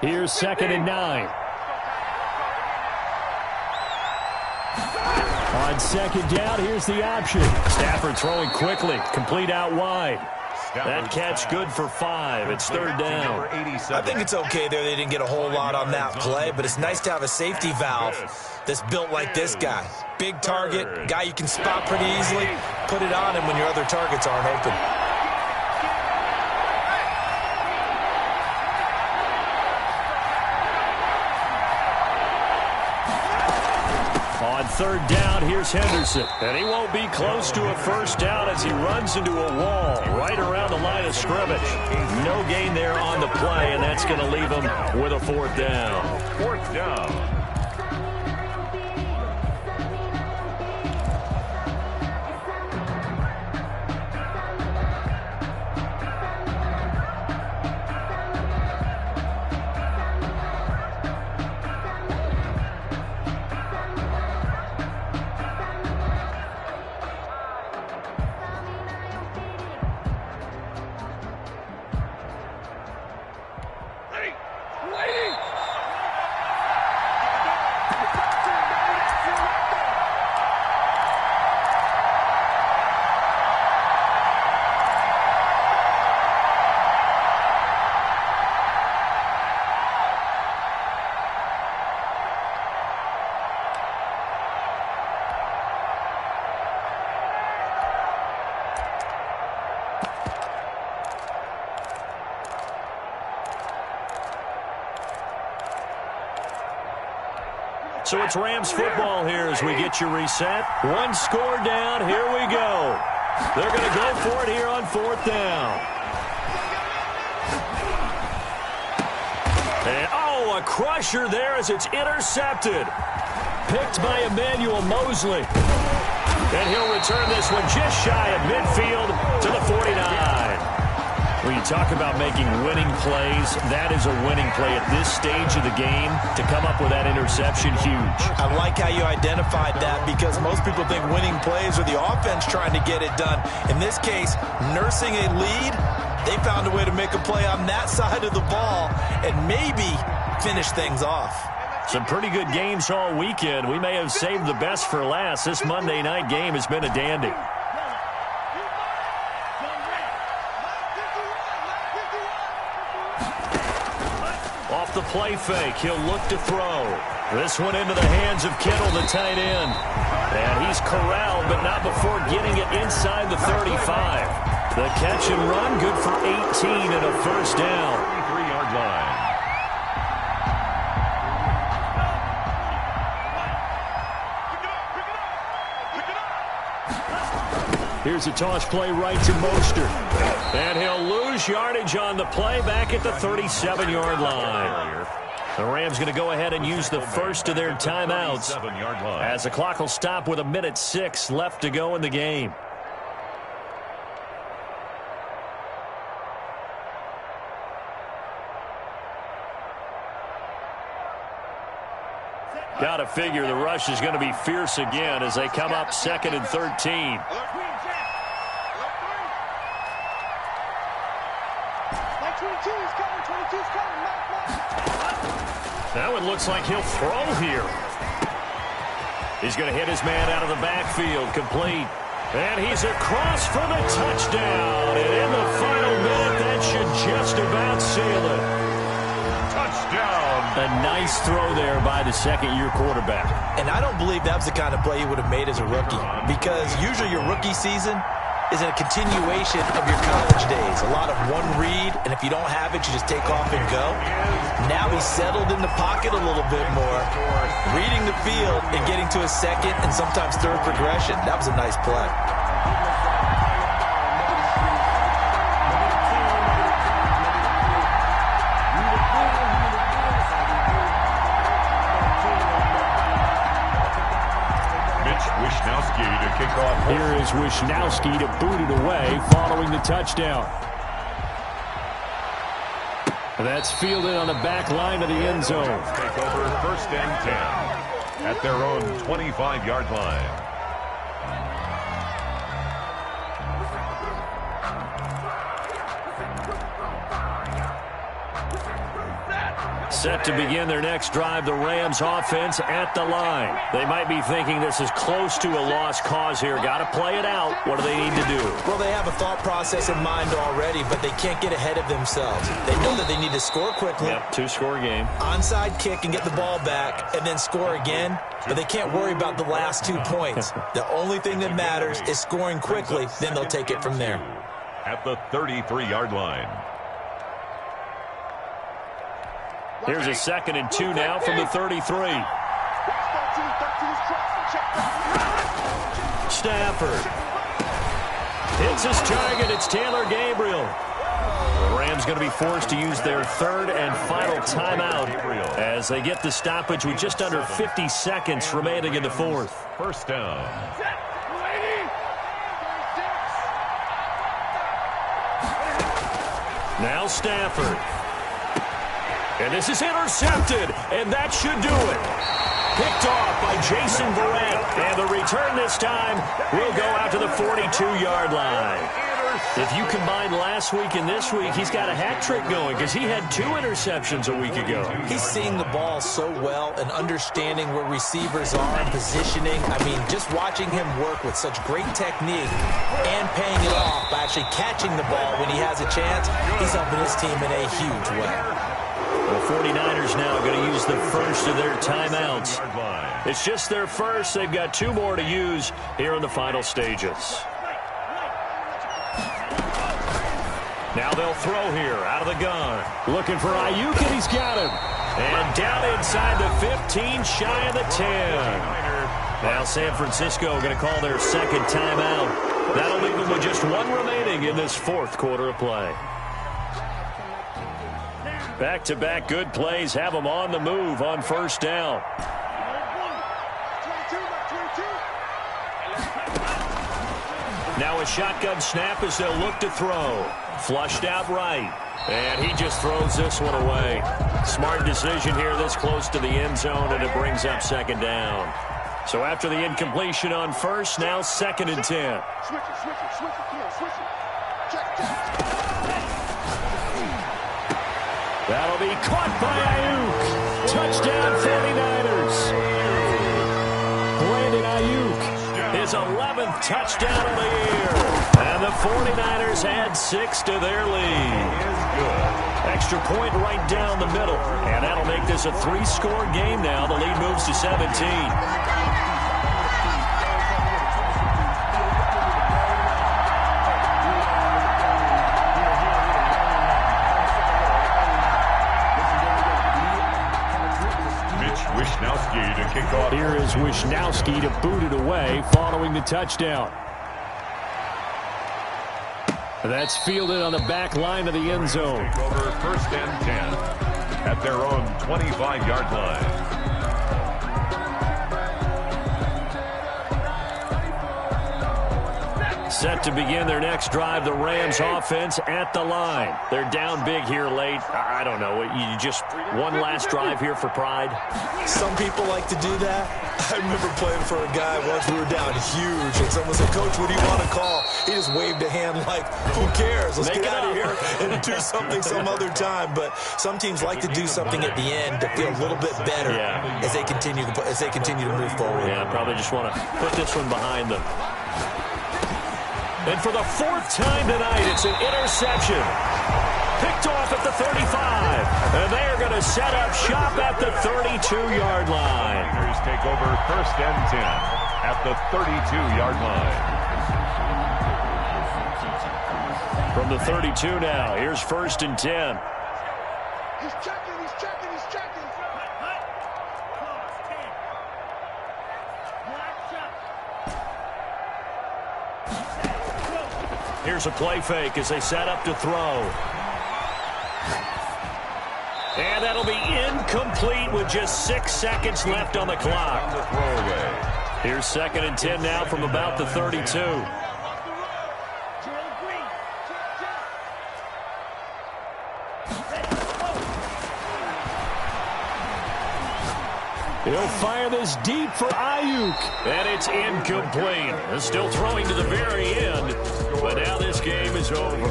Here's 2nd and 9. On 2nd down, here's the option. Stafford throwing quickly, complete out wide. That catch good for 5. It's 3rd down. I think it's okay there. They didn't get a whole lot on that play, but it's nice to have a safety valve that's built like this guy. Big target, guy you can spot pretty easily. Put it on him when your other targets aren't open. On 3rd down, here's Henderson. And he won't be close to a 1st down as he runs into a wall right around the line of scrimmage. No gain there on the play, and that's going to leave him with a 4th down. 4th down. So it's Rams football here as we get you reset. One score down. Here we go. They're going to go for it here on 4th down. And, oh, a crusher there as it's intercepted. Picked by Emmanuel Mosley. And he'll return this one just shy of midfield to the 49. When you talk about making winning plays, that is a winning play at this stage of the game. To come up with that interception, huge. I like how you identified that because most people think winning plays are the offense trying to get it done. In this case, nursing a lead, they found a way to make a play on that side of the ball and maybe finish things off. Some pretty good games all weekend. We may have saved the best for last. This Monday night game has been a dandy. Off the play fake, he'll look to throw. This one into the hands of Kittle, the tight end. And he's corralled, but not before getting it inside the 35. The catch and run, good for 18 and a 1st down. 33-yard line. Here's a toss play right to Mostert. And he'll lose yardage on the play back at the 37-yard line. The Rams going to go ahead and use the first of their timeouts as the clock will stop with 1:06 left to go in the game. Got to figure the rush is going to be fierce again as they come up 2nd and 13. Now it looks like he'll throw here. He's going to hit his man out of the backfield, complete. And he's across for the touchdown. And in the final minute, that should just about seal it. Touchdown. A nice throw there by the second-year quarterback. And I don't believe that was the kind of play he would have made as a rookie because usually your rookie season is a continuation of your college days. A lot of one read, and if you don't have it, you just take off and go. Now he's settled in the pocket a little bit more, reading the field and getting to his second and sometimes third progression. That was a nice play. Here is Wishnowsky to boot it away following the touchdown. That's fielded on the back line of the end zone. Take over 1st and 10 at their own 25-yard line. Set to begin their next drive, the Rams offense at the line. They might be thinking this is close to a lost cause here. Got to play it out. What do they need to do? Well, they have a thought process in mind already, but they can't get ahead of themselves. They know that they need to score quickly. Yep, 2-score game. Onside kick and get the ball back and then score again, but they can't worry about the last 2 points. The only thing that matters is scoring quickly, then they'll take it from there. At the 33-yard line. Here's a 2nd and 2 now from the 33. Stafford hits his target. It's Taylor Gabriel. The Rams going to be forced to use their 3rd and final timeout as they get the stoppage with just under 50 seconds remaining in the 4th. 1st down. Now Stafford. And this is intercepted, and that should do it. Picked off by Jason Verrett, and the return this time will go out to the 42-yard line. If you combine last week and this week, he's got a hat trick going because he had 2 interceptions a week ago. He's seeing the ball so well and understanding where receivers are and positioning. I mean, just watching him work with such great technique and paying it off by actually catching the ball when he has a chance, he's helping his team in a huge way. The 49ers now going to use the first of their timeouts. It's just their first. They've got 2 more to use here in the final stages. Now they'll throw here out of the gun. Looking for Ayuk, and he's got him. And down inside the 15, shy of the 10. Now San Francisco going to call their 2nd timeout. That'll leave them with just 1 remaining in this 4th quarter of play. Back-to-back good plays have them on the move on 1st down. Now a shotgun snap as they'll look to throw. Flushed out right. And he just throws this one away. Smart decision here this close to the end zone, and it brings up 2nd down. So after the incompletion on 1st, now 2nd and 10. That'll be caught by Ayuk. Touchdown 49ers. Brandon Ayuk, his 11th touchdown of the year. And the 49ers add 6 to their lead. Extra point right down the middle. And that'll make this a 3-score game now. The lead moves to 17. To kick off. Here is Wishnowsky to boot it away following the touchdown. That's fielded on the back line of the end zone. Take over 1st and 10 at their own 25-yard line. Set to begin their next drive, the Rams offense at the line. They're down big here late. I don't know. You just one last drive here for pride? Some people like to do that. I remember playing for a guy once. We were down huge, and someone said, "Coach, what do you want to call?" He just waved a hand like, "Who cares? Let's get out of here and do something some other time." But some teams like to do something at the end to feel a little bit better as they continue to move forward. Yeah, probably just want to put this one behind them. And for the 4th time tonight, it's an interception. Picked off at the 35. And they're going to set up shop at the 32-yard line. Niners take over 1st and 10 at the 32-yard line. From the 32 now, here's 1st and 10. He's checking, he's checking, he's checking. Here's a play fake as they set up to throw. And that'll be incomplete with just 6 seconds left on the clock. Here's 2nd and 10 now from about the 32. He'll fire this deep for Ayuk. And it's incomplete. They're still throwing to the very end. But now this game is over.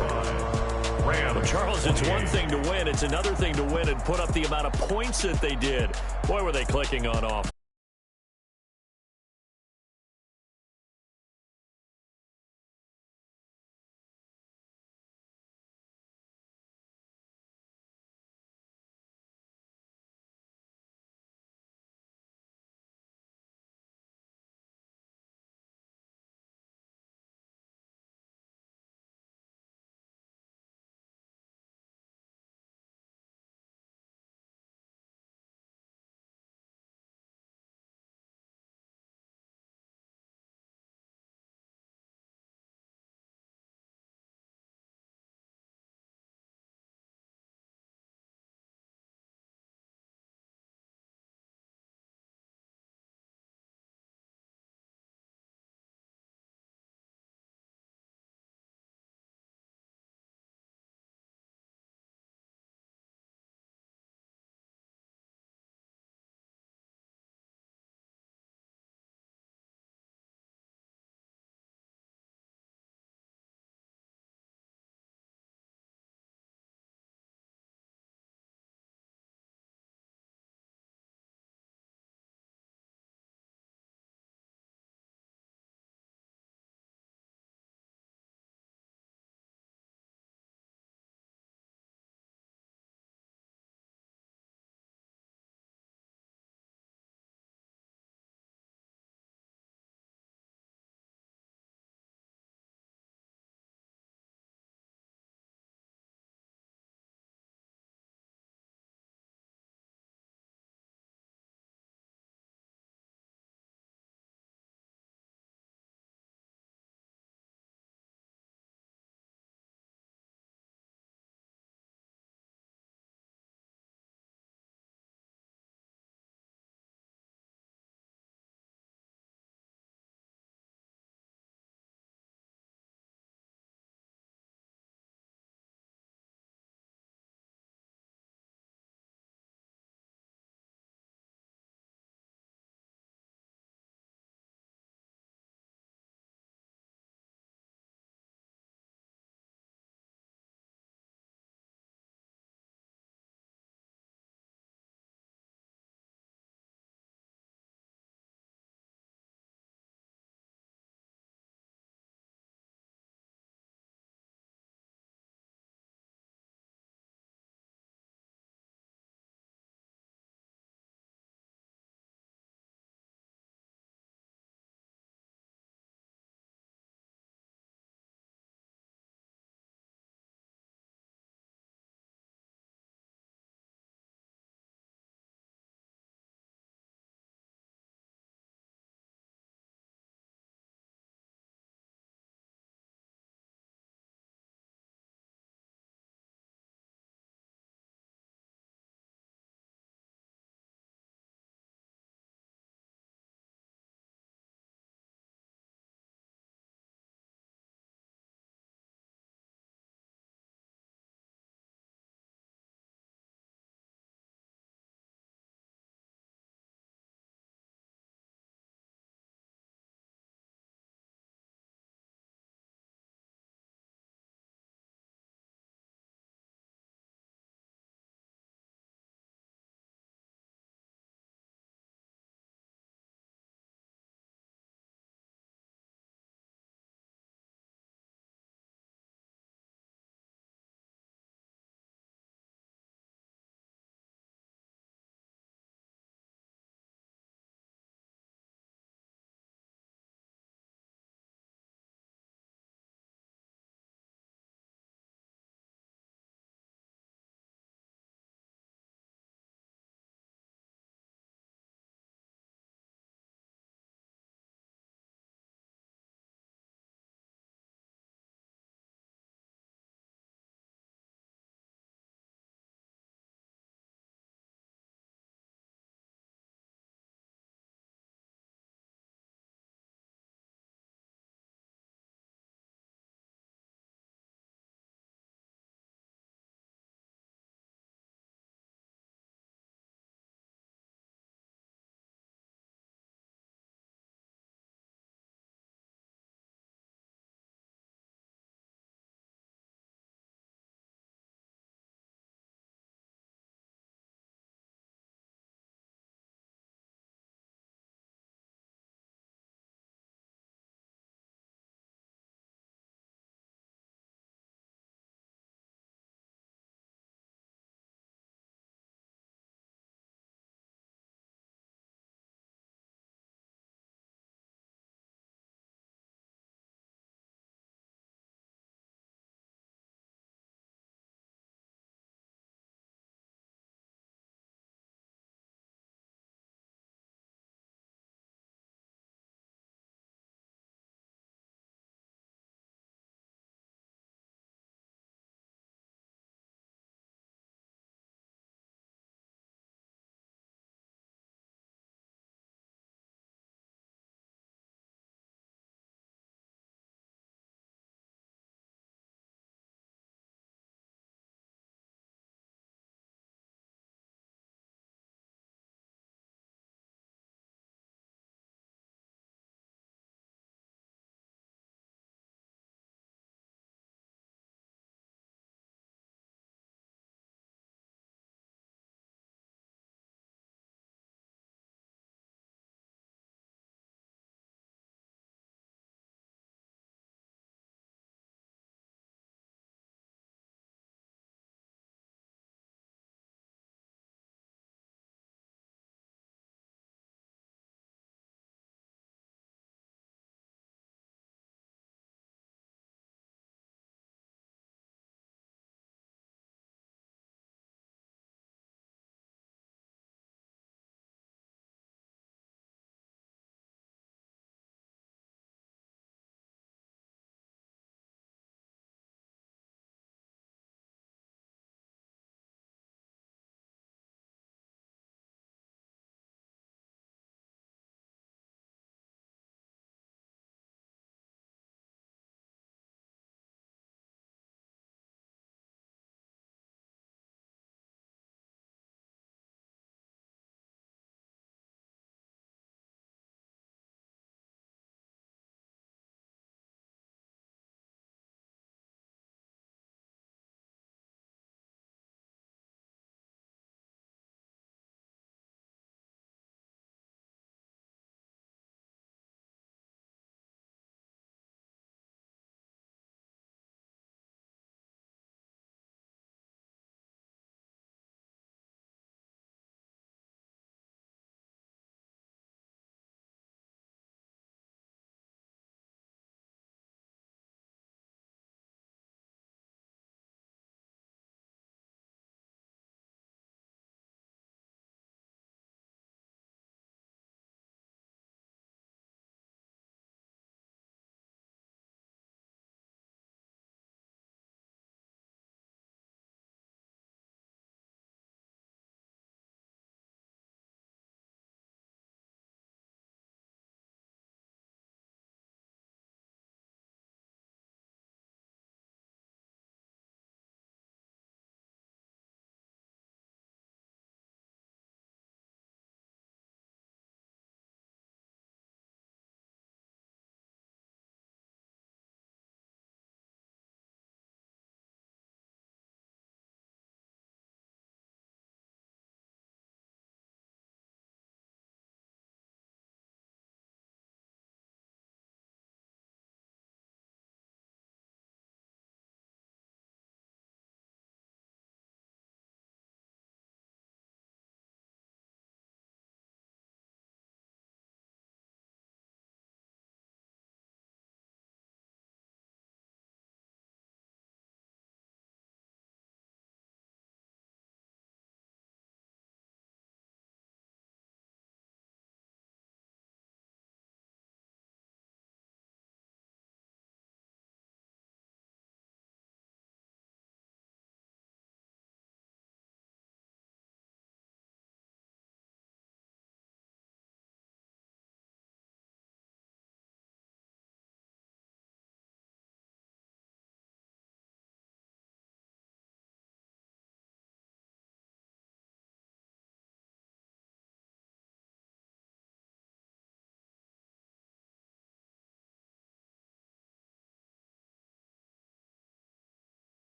Well, Charles, it's one thing to win. It's another thing to win and put up the amount of points that they did. Boy, were they clicking on offense.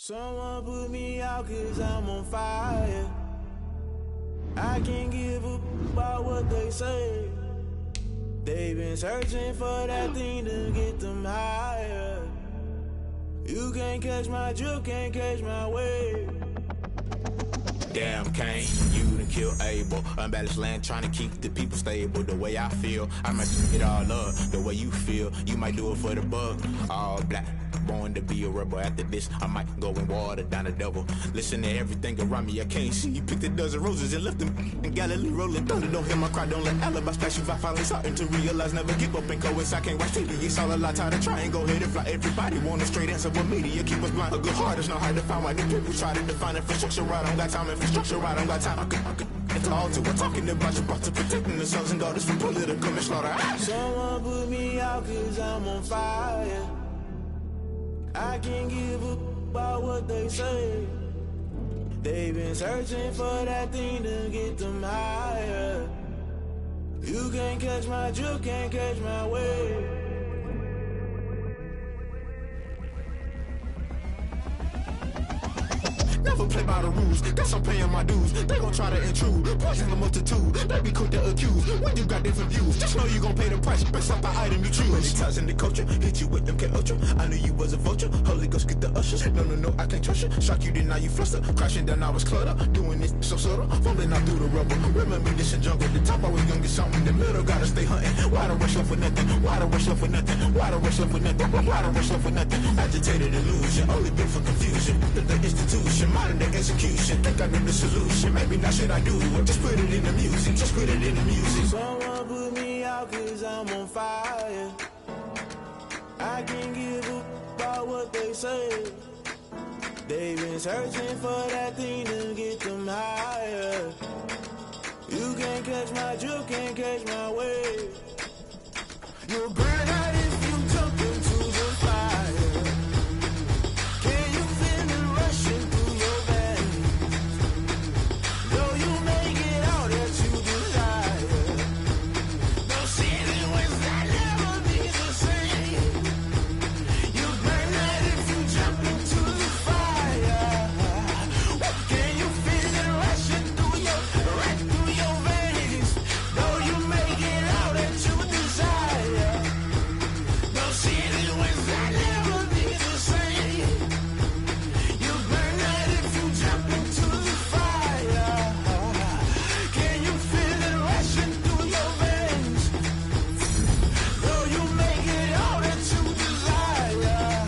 Someone put me out 'cause I'm on fire. I can't give a about what they say. They've been searching for that thing to get them higher. You can't catch my drift, can't catch my wave. Damn, Kane, you done killed Abel. Unbalanced land, trying to keep the people stable. The way I feel, I might it all up. The way you feel, you might do it for the buck. All black, born to be a rebel. After this, I might go and water down the devil. Listen to everything around me, I can't see. You picked a dozen roses and left them in Galilee rolling thunder. Don't hear my cry, don't let alibis pass you. I finally starting to realize, never give up and coincide. Can't watch TV, it's all a lot. Tired of trying, go ahead and fly. Everybody want a straight answer, but media keep us blind. A good heart is not hard to find. Why the people try to define infrastructure right? I don't got time, infrastructure right, I don't got time. I could it's all to. We're talking about you, about to protecting the sons and daughters from political and slaughter. Someone put me out 'cause I'm on fire. I can't give a about what they say. They've been searching for that thing to get them higher. You can't catch my drift, can't catch my wave. Never play by the rules, guess I'm paying my dues. They gon' try to intrude, poison the multitude. They be quick to accuse, when you got different views. Just know you gon' pay the price, based off the item you choose. Many times in the culture, hit you with them K-Ultra. I knew you was a vulture, Holy Ghost get the ushers. No, I can't trust you. Shock you, then now you fluster. Crashing down, I was cluttered. Doing this so subtle, falling out through the rubble. Remember this in jungle, the top I was young and something. The middle gotta stay hunting. Why the rush left for nothing? Why the rush left for nothing? Why the rush left for nothing? Why the rush left for nothing? Agitated illusion, only built for confusion. The institution, modern day execution. Think I know the solution. Maybe not should I do it? Just put it in the music. Just put it in the music. Someone put me out 'cause I'm on fire. I can't give a about what they say. They've been searching for that thing to get them higher. You can't catch my drift, can't catch my wave. You're burning out in